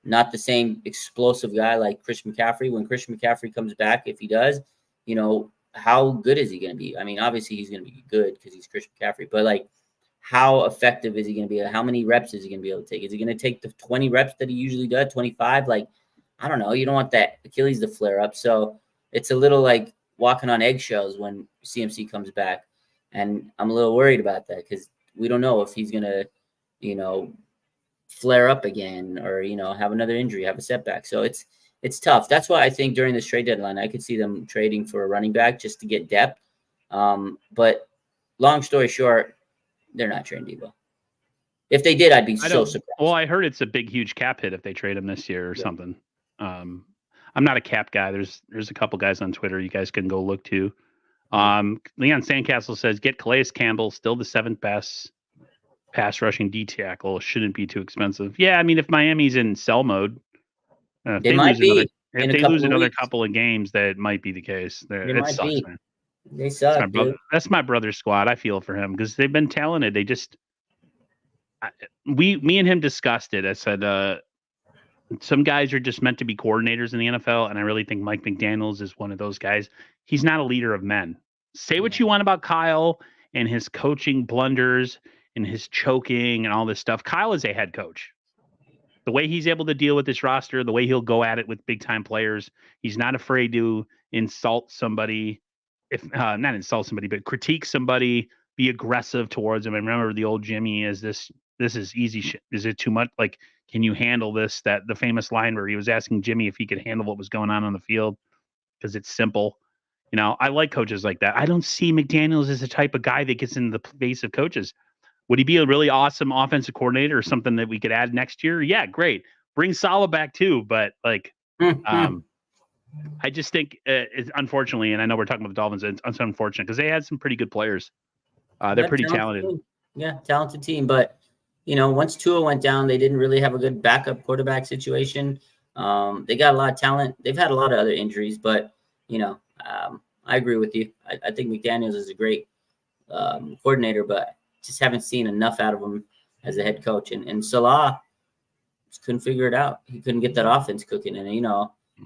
not the same explosive guy like Christian McCaffrey. When Christian McCaffrey comes back, if he does, how good is he going to be? I mean, obviously he's going to be good because he's Christian McCaffrey, but like, how effective is he going to be? How many reps is he going to be able to take? Is he going to take the 20 reps that he usually does, 25? Like, I don't know. You don't want that Achilles to flare up. So it's a little like walking on eggshells when CMC comes back. And I'm a little worried about that because we don't know if he's going to, flare up again or, have another injury, have a setback. So it's tough. That's why I think during this trade deadline, I could see them trading for a running back just to get depth. But long story short, they're not trading Debo. If they did, I'd be so surprised. Well, I heard it's a big, huge cap hit if they trade him this year or something. I'm not a cap guy. There's a couple guys on Twitter you guys can go look to. Leon Sandcastle says, get Calais Campbell, still the 7th best pass rushing D tackle. Shouldn't be too expensive. Yeah, I mean, if Miami's in sell mode, if they lose another couple of games, that might be the case. It sucks, man. They suck, that's my brother's squad. I feel for him because they've been talented. They just, me and him discussed it. I said, some guys are just meant to be coordinators in the NFL, and I really think Mike McDaniels is one of those guys. He's not a leader of men. Say what you want about Kyle and his coaching blunders and his choking and all this stuff. Kyle is a head coach. The way he's able to deal with this roster, the way he'll go at it with big time players, he's not afraid to insult somebody. If not insult somebody, but critique somebody, be aggressive towards them. And remember the old Jimmy is this is easy shit. Is it too much? Like, can you handle this? That the famous line where he was asking Jimmy if he could handle what was going on the field because it's simple. I like coaches like that. I don't see McDaniels as the type of guy that gets in the face of coaches. Would he be a really awesome offensive coordinator or something that we could add next year? Yeah, great. Bring Saleh back too. But like, I just think it's unfortunately, and I know we're talking about the Dolphins, it's unfortunate because they had some pretty good players. They're pretty talented. Talented team. But, once Tua went down, they didn't really have a good backup quarterback situation. They got a lot of talent. They've had a lot of other injuries, but, I agree with you. I think McDaniels is a great coordinator, but just haven't seen enough out of him as a head coach. And Salah, couldn't figure it out. He couldn't get that offense cooking. And,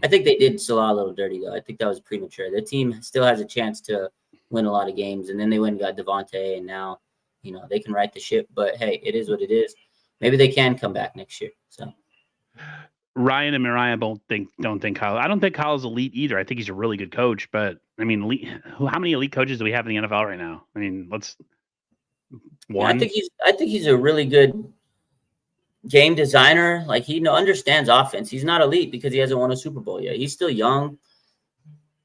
I think they did Salah a little dirty, though. I think that was premature. The team still has a chance to win a lot of games. And then they went and got Devontae, and now, they can right the ship. But, hey, it is what it is. Maybe they can come back next year. So Ryan and Mariah both don't think Kyle. I don't think Kyle's elite either. I think he's a really good coach, but I mean, how many elite coaches do we have in the NFL right now? I mean, one. I think he's a really good game designer. Like, he understands offense. He's not elite because he hasn't won a Super Bowl yet. He's still young.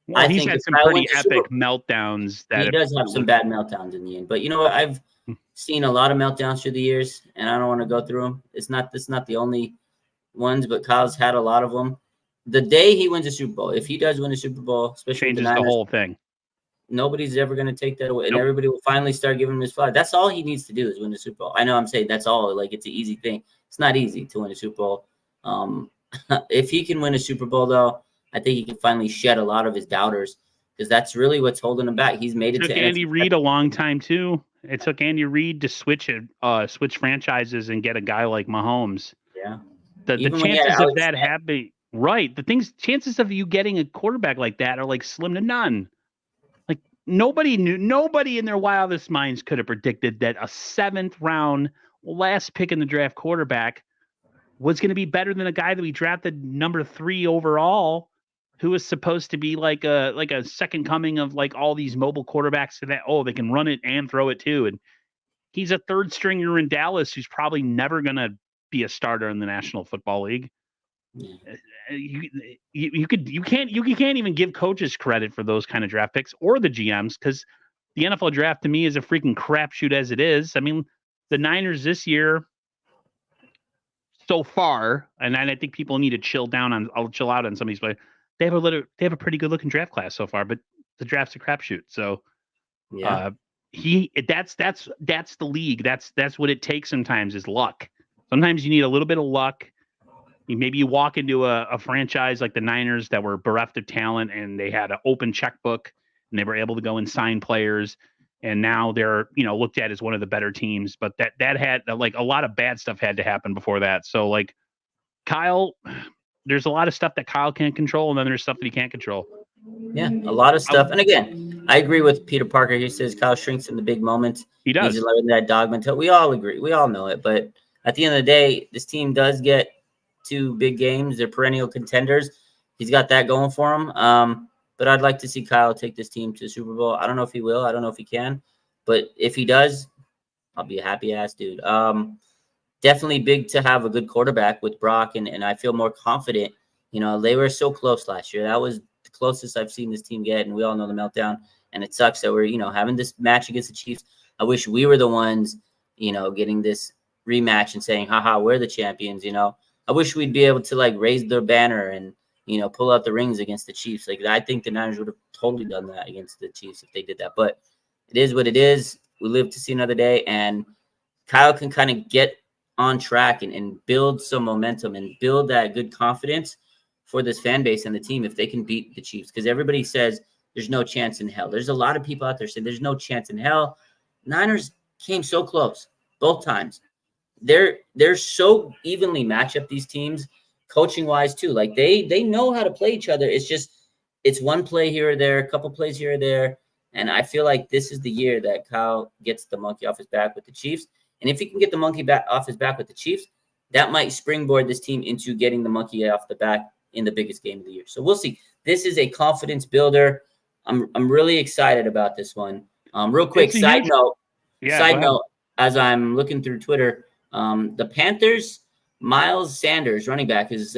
Well, he's had some pretty epic meltdowns. He does have some bad meltdowns in the end. But you know what? I've seen a lot of meltdowns through the years, and I don't want to go through them. It's not the only ones, but Kyle's had a lot of them. The day he wins a Super Bowl, if he does win a Super Bowl, especially changes with the Niners, the whole thing. Nobody's ever going to take that away, and everybody will finally start giving him his flowers. That's all he needs to do is win the Super Bowl. I know I'm saying that's all. Like, it's an easy thing. It's not easy to win a Super Bowl. If he can win a Super Bowl, though, I think he can finally shed a lot of his doubters, because that's really what's holding him back. He's made it to Andy Reid a long time too. It took Andy Reid to switch franchises and get a guy like Mahomes. Yeah. The chances of that happening, right? Chances of you getting a quarterback like that are like slim to none. Like, nobody in their wildest minds could have predicted that a 7th round, last pick in the draft quarterback was going to be better than a guy that we drafted number 3 overall, who was supposed to be like a second coming of like all these mobile quarterbacks that they can run it and throw it too. And he's a 3rd stringer in Dallas who's probably never going to be a starter in the National Football League. Yeah. You can't even give coaches credit for those kind of draft picks or the GMs, because the NFL draft to me is a freaking crapshoot as it is. I mean, the Niners this year so far, and I think people need to chill out on some of these players. They have a pretty good looking draft class so far, but the draft's a crapshoot. So yeah, that's the league. That's what it takes sometimes, is luck. Sometimes you need a little bit of luck. Maybe you walk into a franchise like the Niners that were bereft of talent, and they had an open checkbook, and they were able to go and sign players, and now they're looked at as one of the better teams. But that had like a lot of bad stuff had to happen before that. So like Kyle, there's a lot of stuff that Kyle can't control, and then there's stuff that he can't control. Yeah, a lot of stuff. And again, I agree with Peter Parker. He says Kyle shrinks in the big moments. He does. He's letting that dog mentality. We all agree. We all know it. But at the end of the day, this team does get 2 big games. They're perennial contenders. He's got that going for him. But I'd like to see Kyle take this team to the Super Bowl. I don't know if he will. I don't know if he can. But if he does, I'll be a happy-ass dude. Definitely big to have a good quarterback with Brock, and I feel more confident. They were so close last year. That was the closest I've seen this team get, and we all know the meltdown. And it sucks that we're, having this match against the Chiefs. I wish we were the ones, getting this rematch and saying, haha, we're the champions, I wish we'd be able to like raise their banner and, pull out the rings against the Chiefs. Like, I think the Niners would have totally done that against the Chiefs if they did that. But it is what it is. We live to see another day, and Kyle can kind of get on track and build some momentum and build that good confidence for this fan base and the team if they can beat the Chiefs. Because everybody says there's no chance in hell. There's a lot of people out there saying there's no chance in hell. Niners came so close both times. They're so evenly match up, these teams, coaching wise too. Like they know how to play each other. It's one play here or there, a couple plays here or there. And I feel like this is the year that Kyle gets the monkey off his back with the Chiefs. And if he can get the monkey off his back with the Chiefs, that might springboard this team into getting the monkey off the back in the biggest game of the year. So we'll see. This is a confidence builder. I'm really excited about this one. Real quick, side note, as I'm looking through Twitter, the Panthers, Miles Sanders, running back, is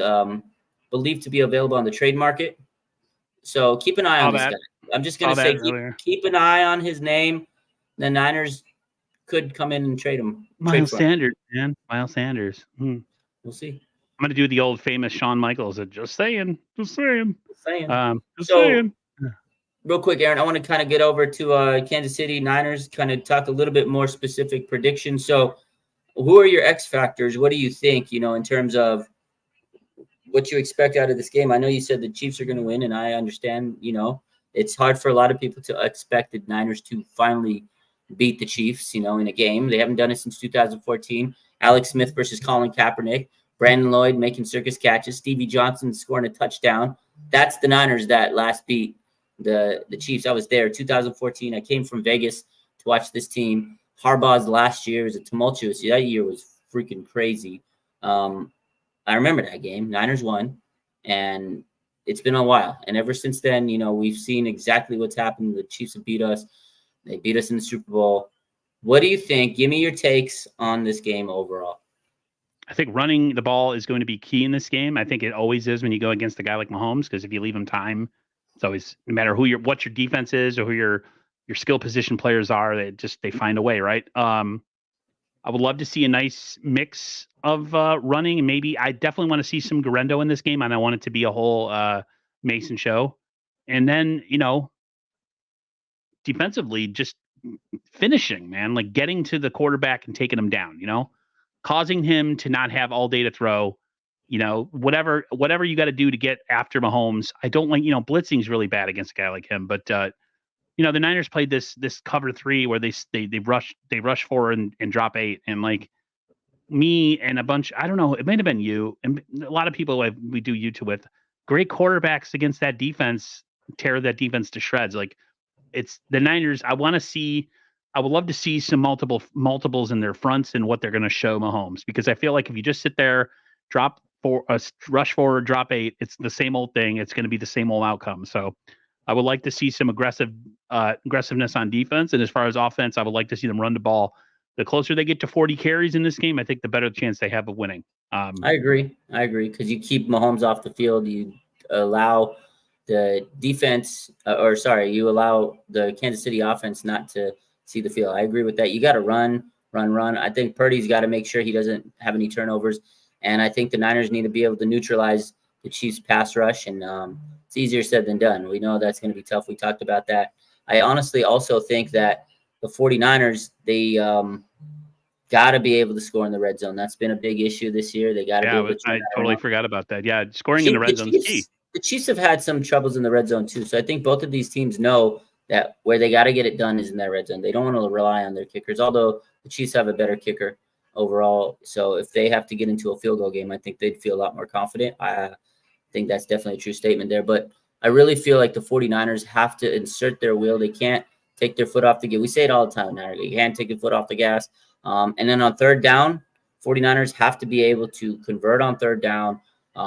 believed to be available on the trade market. So keep an eye on this guy. I'm just going to say keep an eye on his name. The Niners could come in and trade him. Miles Sanders, man. Miles Sanders. We'll see. I'm going to do the old famous Shawn Michaels. Just saying. Saying. Real quick, Aaron, I want to kind of get over to Kansas City Niners, kind of talk a little bit more specific predictions. So who are your X factors? What do you think, in terms of what you expect out of this game? I know you said the Chiefs are going to win, and I understand, it's hard for a lot of people to expect the Niners to finally beat the Chiefs, in a game. They haven't done it since 2014. Alex Smith versus Colin Kaepernick. Brandon Lloyd making circus catches, Stevie Johnson scoring a touchdown. That's the Niners that last beat the Chiefs. I was there 2014. I came from Vegas to watch this team. Harbaugh's last year was a tumultuous. That year was freaking crazy. I remember that game. Niners won, and it's been a while. And ever since then, we've seen exactly what's happened. The Chiefs have beat us. They beat us in the Super Bowl. What do you think? Give me your takes on this game overall. I think running the ball is going to be key in this game. I think it always is when you go against a guy like Mahomes, because if you leave him time, it's always, no matter what your defense is or who your skill position players are, they find a way, right? I would love to see a nice mix of running, and maybe I definitely want to see some Garendo in this game, and I want it to be a whole Mason show. And then, defensively, just finishing, man, like getting to the quarterback and taking him down, causing him to not have all day to throw, whatever you got to do to get after Mahomes. I don't like, blitzing is really bad against a guy like him, but the Niners played this cover 3 where they rush 4 and drop 8, and like me and a bunch, I don't know, it might have been you and a lot of people we do YouTube with, great quarterbacks against that defense tear that defense to shreds. Like, it's the Niners. I would love to see some multiples in their fronts and what they're going to show Mahomes, because I feel like if you just sit there, rush forward, drop 8, it's the same old thing. It's going to be the same old outcome. So I would like to see some aggressiveness on defense. And as far as offense, I would like to see them run the ball. The closer they get to 40 carries in this game, I think the better chance they have of winning. I agree. Because you keep Mahomes off the field. You allow the defense, you allow the Kansas City offense not to see the field. I agree with that. You got to run. I think Purdy's got to make sure he doesn't have any turnovers. And I think the Niners need to be able to neutralize the Chiefs' pass rush. And it's easier said than done. We know that's going to be tough. We talked about that. I honestly also think that the 49ers, they got to be able to score in the red zone. That's been a big issue this year. They got to be able to. I totally forgot about that. Yeah, scoring in the red zone is key. The Chiefs have had some troubles in the red zone too. So I think both of these teams know that where they got to get it done is in that red zone. They don't want to rely on their kickers, although the Chiefs have a better kicker overall. So if they have to get into a field goal game, I think they'd feel a lot more confident. I think that's definitely a true statement there. But I really feel like the 49ers have to insert their wheel. They can't take their foot off the gas. We say it all the time now. You can't take your foot off the gas. And then on third down, 49ers have to be able to convert on third down,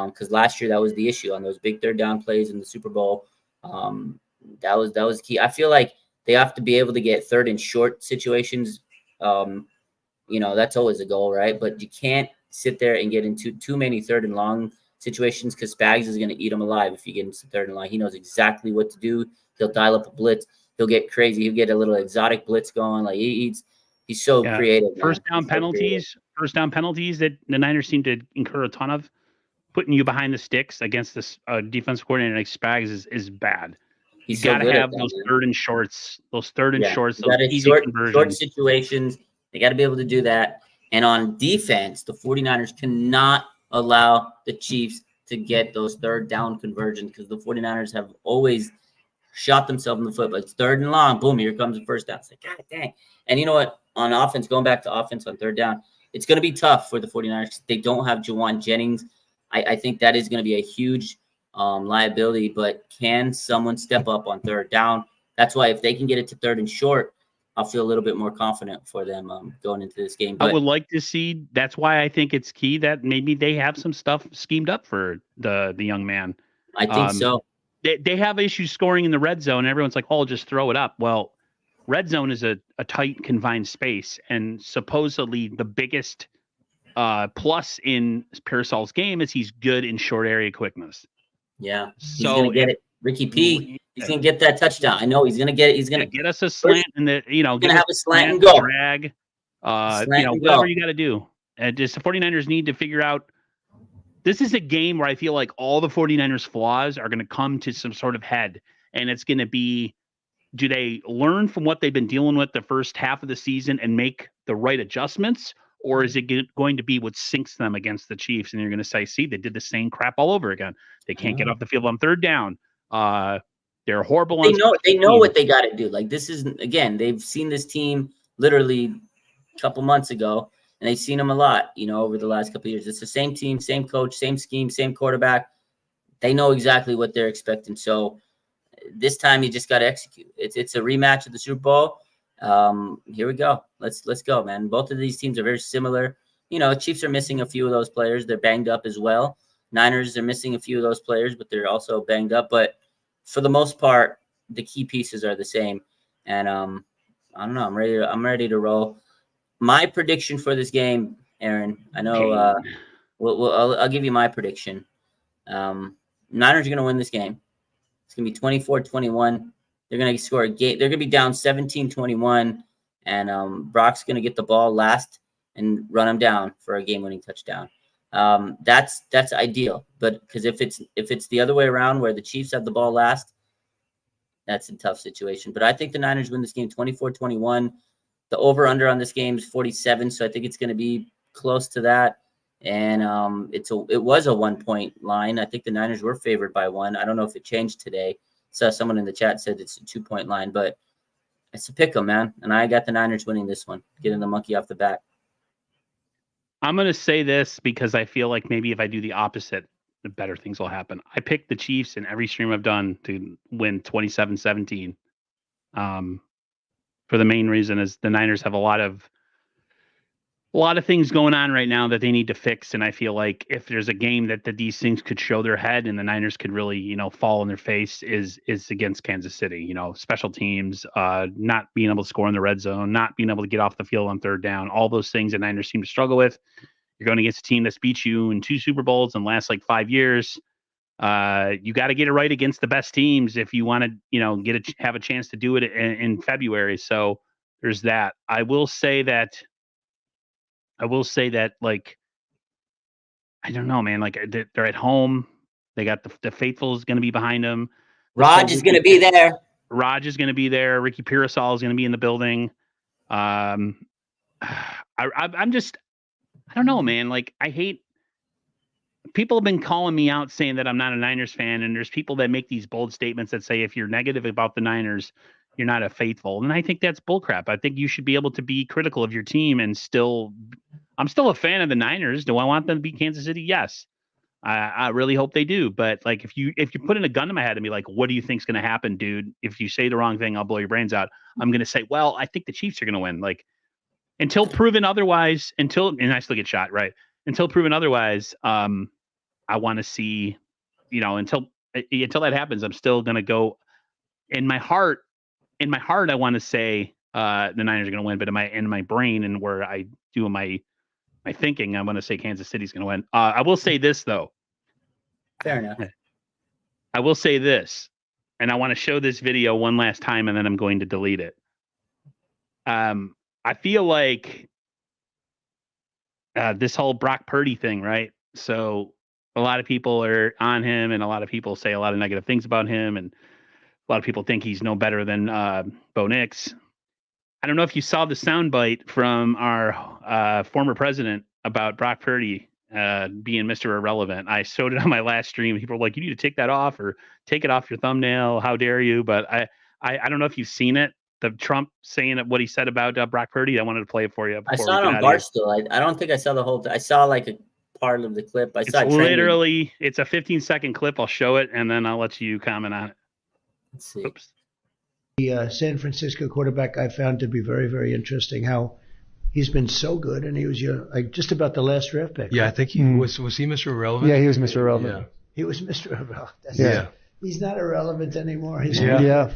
because last year that was the issue on those big third down plays in the Super Bowl. That was key. I feel like they have to be able to get third and short situations. That's always a goal, right? But you can't sit there and get into too many third and long situations, because Spags is going to eat them alive if you get into third and long. He knows exactly what to do. He'll dial up a blitz. He'll get crazy. He'll get a little exotic blitz going. Like he's so creative. First down penalties that the Niners seem to incur a ton of, putting you behind the sticks against this defense coordinator like Spags is bad. He's got to have those third and shorts, those easy conversions. Short situations. They got to be able to do that. And on defense, the 49ers cannot allow the Chiefs to get those third down conversions, because the 49ers have always shot themselves in the foot. But it's third and long. Boom, here comes the first down. It's like, God dang. And you know what? On offense, going back to offense on third down, it's going to be tough for the 49ers. They don't have Jawan Jennings. I think that is going to be a huge liability. But can someone step up on third down? That's why if they can get it to third and short, I'll feel a little bit more confident for them going into this game. But I would like to see. That's why I think it's key that maybe they have some stuff schemed up for the young man. I think so. They have issues scoring in the red zone. Everyone's like, "Oh, just throw it up." Well, red zone is a tight, confined space, and supposedly the biggest plus in Pearsall's game is he's good in short area quickness. Yeah, he's gonna get it. Ricky P, he's gonna get that touchdown. I know he's gonna get it. He's gonna get us a slant, and gonna have a slant and go drag. Whatever you got to do. And just the 49ers need to figure out. This is a game where I feel like all the 49ers flaws are going to come to some sort of head, and it's going to be, do they learn from what they've been dealing with the first half of the season and make the right adjustments, or is it going to be what sinks them against the Chiefs? And you're going to say, see, they did the same crap all over again. They can't get off the field on third down. They're horrible. They know what they got to do. Like, this is, again, they've seen this team literally a couple months ago, and they've seen him a lot, over the last couple of years. It's the same team, same coach, same scheme, same quarterback. They know exactly what they're expecting. So this time you just got to execute. It's a rematch of the Super Bowl. Here we go. Let's go, man. Both of these teams are very similar. Chiefs are missing a few of those players. They're banged up as well. Niners are missing a few of those players, but they're also banged up. But for the most part, the key pieces are the same. And I don't know. I'm ready to roll. My prediction for this game, Aaron. I know. I'll give you my prediction. Niners are going to win this game. It's going to be 24-21. They're going to score a game. They're going to be down 17-21, and Brock's going to get the ball last and run him down for a game-winning touchdown. That's ideal, but because if it's the other way around where the Chiefs have the ball last, that's a tough situation. But I think the Niners win this game 24-21. The over/under on this game is 47, so I think it's going to be close to that. And it was a 1-point line. I think the Niners were favored by 1. I don't know if it changed today. So someone in the chat said it's a 2-point line, but it's a pick 'em, man. And I got the Niners winning this one, getting the monkey off the back. I'm going to say this because I feel like maybe if I do the opposite, the better things will happen. I picked the Chiefs in every stream I've done to win 27-17. For the main reason is the Niners have a lot of things going on right now that they need to fix. And I feel like if there's a game that these things could show their head and the Niners could really, fall in their face is against Kansas City, special teams, not being able to score in the red zone, not being able to get off the field on third down, all those things the Niners seem to struggle with. You're going against a team that's beat you in 2 Super Bowls in the last 5 years. You got to get it right against the best teams if you want to, have a chance to do it in February. So there's that. I will say that, I don't know, man. They're at home. They got the faithful is going to be behind them. Raj is going to be there. Raj is going to be there. Ricky Pearsall is going to be in the building. I'm just, I don't know, man. I hate. People have been calling me out saying that I'm not a Niners fan, and there's people that make these bold statements that say if you're negative about the Niners, you're not a faithful. And I think that's bullcrap. I think you should be able to be critical of your team and still. I'm still a fan of the Niners. Do I want them to beat Kansas City? Yes. I really hope they do. But if you put in a gun to my head and be like, what do you think's going to happen, dude? If you say the wrong thing, I'll blow your brains out. I'm going to say, well, I think the Chiefs are going to win. Until proven otherwise, and I still get shot, right? Until proven otherwise, I want to see, until that happens, I'm still going to go in my heart. In my heart, I want to say the Niners are going to win, but in my brain and where I do my thinking, I want to say Kansas City's going to win. I will say this though. Fair enough. I will say this, and I want to show this video one last time, and then I'm going to delete it. I feel like this whole Brock Purdy thing, right? So a lot of people are on him, and a lot of people say a lot of negative things about him, and a lot of people think he's no better than Bo Nix. I don't know if you saw the soundbite from our former president about Brock Purdy being Mr. Irrelevant. I showed it on my last stream. People were like, you need to take that off or take it off your thumbnail. How dare you? But I don't know if you've seen it. The Trump saying what he said about Brock Purdy. I wanted to play it for you. I saw it on Barstool. I don't think I saw the whole. I saw a part of the clip. It's literally, it's a 15-second clip. I'll show it, and then I'll let you comment on it. Let's see. Oops. The San Francisco quarterback I found to be very, very interesting. How he's been so good, and he was just about the last draft pick. Yeah, I think he was he Mr. Irrelevant? Yeah, he was Mr. Irrelevant. Yeah. He was Mr. Irrelevant. Yeah. He's not irrelevant anymore. Yeah.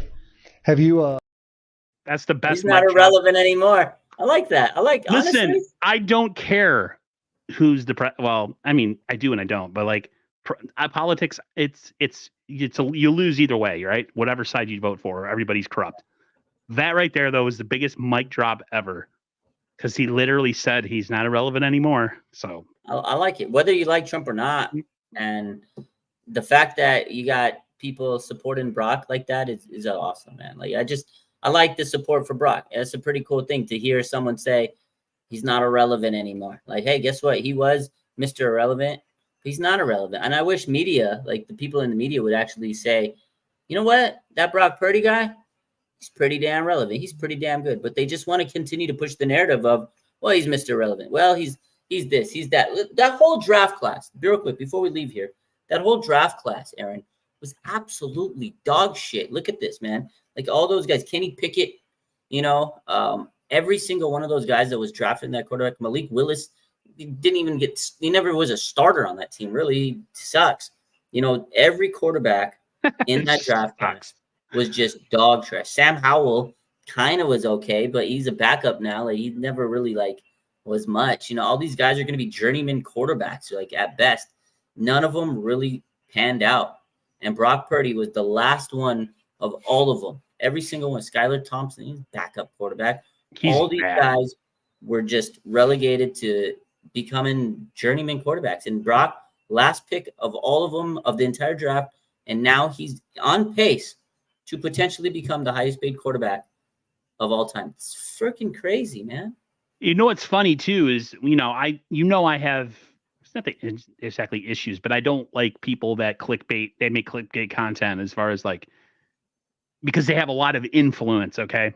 Have you? That's the best. He's not irrelevant anymore. I like that. Listen, honestly, I don't care who's the well, I mean, I do and I don't, but politics, you lose either way, right? Whatever side you vote for, everybody's corrupt. That right there, though, is the biggest mic drop ever, because he literally said he's not irrelevant anymore. So I like it, whether you like Trump or not, and the fact that you got people supporting Brock like that is awesome, man. I like the support for Brock. It's a pretty cool thing to hear someone say he's not irrelevant anymore. Hey, guess what? He was Mr. Irrelevant. He's not irrelevant. And I wish media, the people in the media, would actually say, you know what? That Brock Purdy guy, he's pretty damn relevant. He's pretty damn good. But they just want to continue to push the narrative of, Well, he's Mr. Irrelevant. Well, he's this, he's that. That whole draft class, real quick, before we leave here, that whole draft class, Aaron, was absolutely dog shit. Look at this, man. Like all those guys, Kenny Pickett, every single one of those guys that was drafted in that quarterback, Malik Willis, he never was a starter on that team. Really, he sucks. Every quarterback in that draft class was just dog trash. Sam Howell kind of was okay, but he's a backup now. Like he never really was much. All these guys are going to be journeyman quarterbacks, at best. None of them really panned out. And Brock Purdy was the last one of all of them. Every single one. Skylar Thompson, he's backup quarterback. All these guys were just relegated to becoming journeyman quarterbacks. And Brock, last pick of all of them of the entire draft, and now he's on pace to potentially become the highest paid quarterback of all time. It's freaking crazy, man. What's funny too is, I have, it's not exactly issues, but I don't like people that they make clickbait content as far as because they have a lot of influence. Okay.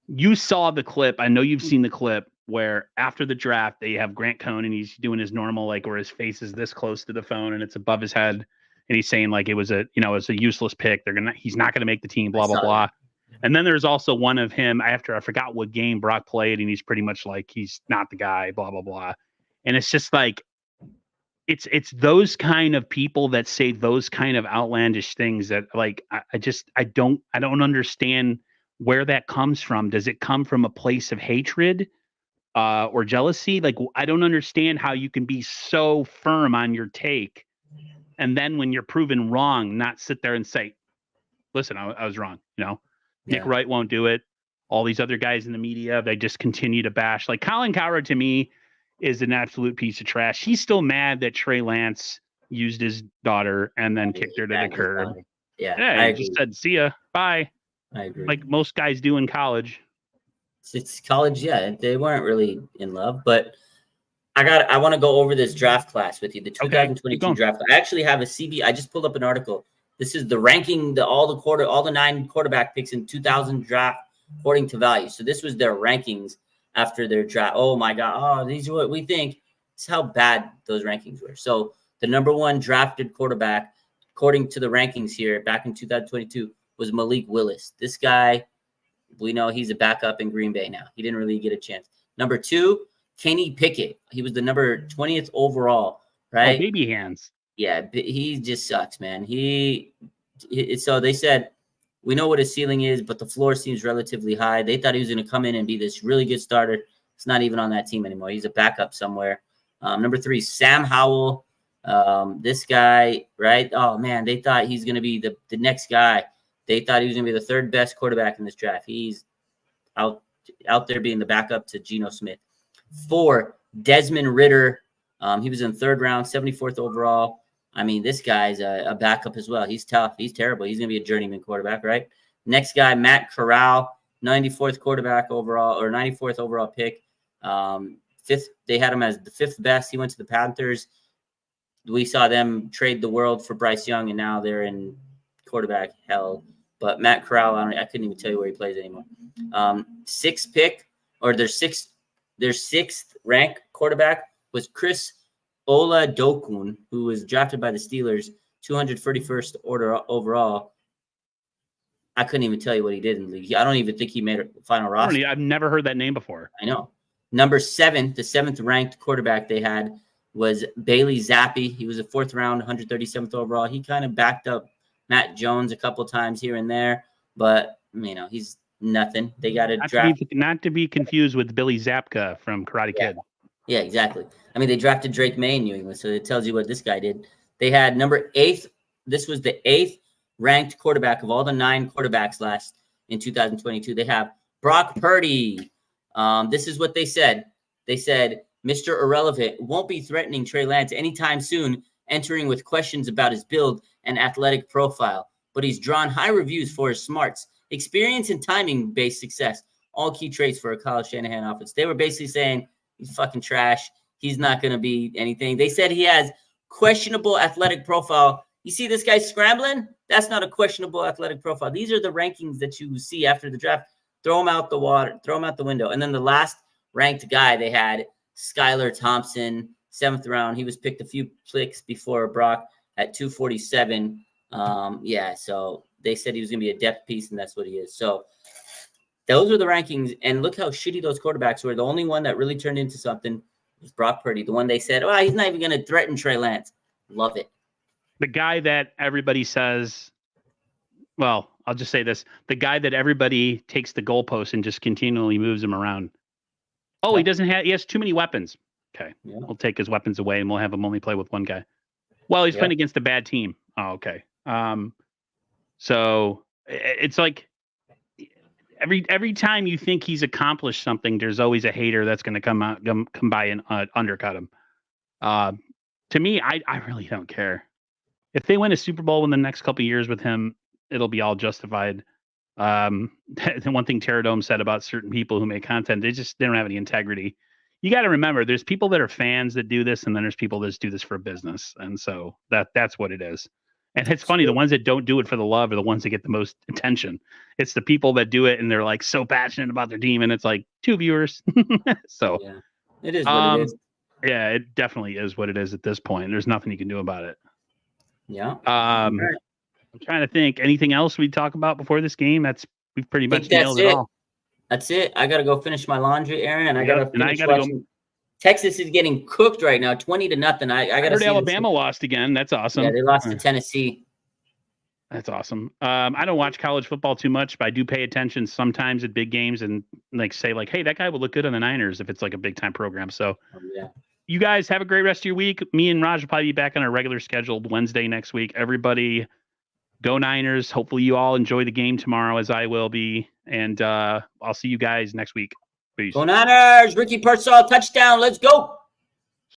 You saw the clip. I know you've seen the clip where after the draft, they have Grant Cohn and he's doing his normal, where his face is this close to the phone and it's above his head. And he's saying it was it's a useless pick. He's not going to make the team, blah, blah, blah. And then there's also one of him after I forgot what game Brock played. And he's pretty much he's not the guy, blah, blah, blah. And it's just it's those kind of people that say those kind of outlandish things that I don't understand where that comes from. Does it come from a place of hatred or jealousy? I don't understand how you can be so firm on your take. And then when you're proven wrong, not sit there and say, listen, I was wrong. Nick Wright won't do it. All these other guys in the media, they just continue to bash. Colin Cowherd to me is an absolute piece of trash. He's still mad that Trey Lance used his daughter and then kicked her to the curb. Yeah, he just said, see ya, bye. I agree. Like most guys do in college. It's college, yeah. They weren't really in love, but I want to go over this draft class with you. The 2022 draft. I actually have a CB. I just pulled up an article. This is the ranking, all the 9 quarterback picks in 2000 draft according to value. So this was their rankings after their draft. Oh my God. Oh, these are what we think. This is how bad those rankings were. So the number 1 drafted quarterback, according to the rankings here back in 2022, was Malik Willis. This guy, we know he's a backup in Green Bay now. He didn't really get a chance. Number 2, Kenny Pickett. He was the number 20th overall, right? Oh, baby hands. Yeah, he just sucks, man. So they said, we know what his ceiling is, but the floor seems relatively high. They thought he was going to come in and be this really good starter. He's not even on that team anymore. He's a backup somewhere. Number 3, Sam Howell. This guy, right? Oh, man, they thought he's going to be the next guy. They thought he was going to be the 3rd best quarterback in this draft. He's out there being the backup to Geno Smith. 4, Desmond Ridder. He was in 3rd round, 74th overall. I mean, this guy's a backup as well. He's tough. He's terrible. He's going to be a journeyman quarterback, right? Next guy, Matt Corral, 94th quarterback overall, or 94th overall pick. 5th, they had him as the 5th best. He went to the Panthers. We saw them trade the world for Bryce Young, and now they're in quarterback hell. But Matt Corral, I couldn't even tell you where he plays anymore. 6th pick, or their 6th ranked quarterback was Chris Oladokun, who was drafted by the Steelers, 231st overall. I couldn't even tell you what he did in the league. I don't even think he made a final roster. I've never heard that name before. I know. Number 7, the 7th ranked quarterback they had was Bailey Zappi. He was a 4th round, 137th overall. He kind of backed up Matt Jones a couple times here and there, but he's nothing. They got to draft. Not to be confused with Billy Zapka from Karate Kid. Yeah, exactly. I mean, they drafted Drake May in New England, so it tells you what this guy did. They had number 8. This was the 8th ranked quarterback of all the 9 quarterbacks last in 2022. They have Brock Purdy. This is what they said. They said, Mr. Irrelevant won't be threatening Trey Lance anytime soon, entering with questions about his build and athletic profile. But he's drawn high reviews for his smarts, experience, and timing-based success. All key traits for a Kyle Shanahan offense. They were basically saying, he's fucking trash. He's not going to be anything. They said he has questionable athletic profile. You see this guy scrambling? That's not a questionable athletic profile. These are the rankings that you see after the draft. Throw him out the water. Throw him out the window. And then the last ranked guy. They had Skylar Thompson, 7th round. He was picked a few clicks before Brock at 247. So they said he was going to be a depth piece, and that's what he is. So those were the rankings, and look how shitty those quarterbacks were. The only one that really turned into something was Brock Purdy, the one they said, oh, he's not even going to threaten Trey Lance. Love it. The guy that everybody says, well, I'll just say this. The guy that everybody takes the goalpost and just continually moves him around. Oh, he has too many weapons. Okay. Yeah. We'll take his weapons away and we'll have him only play with one guy. Well, he's playing against a bad team. Oh, okay. So it's like every time you think he's accomplished something, there's always a hater that's going to come by and undercut him. To me, I really don't care. If they win a Super Bowl in the next couple of years with him, it'll be all justified. The one thing Terradome said about certain people who make content, they don't have any integrity. You got to remember, there's people that are fans that do this, and then there's people that do this for business, and so that's what it is. And it's funny, the ones that don't do it for the love are the ones that get the most attention. It's the people that do it and they're like so passionate about their team, and it's like 2 viewers. So yeah, it is what it is. Yeah, it definitely is what it is at this point. There's nothing you can do about it. Yeah. I'm trying to think. Anything else we talk about before this game? We've pretty much nailed it all. That's it. I gotta go finish my laundry, Aaron, and I gotta go. Texas is getting cooked right now, 20-0. I gotta see. Alabama lost again. That's awesome. Yeah, they lost to Tennessee. That's awesome. I don't watch college football too much, but I do pay attention sometimes at big games and say hey, that guy would look good on the Niners if it's like a big time program. So you guys have a great rest of your week. Me and Raj will probably be back on our regular scheduled Wednesday next week. Everybody go Niners. Hopefully you all enjoy the game tomorrow as I will be. And I'll see you guys next week. Peace. Go Niners. Ricky Pearsall, touchdown. Let's go.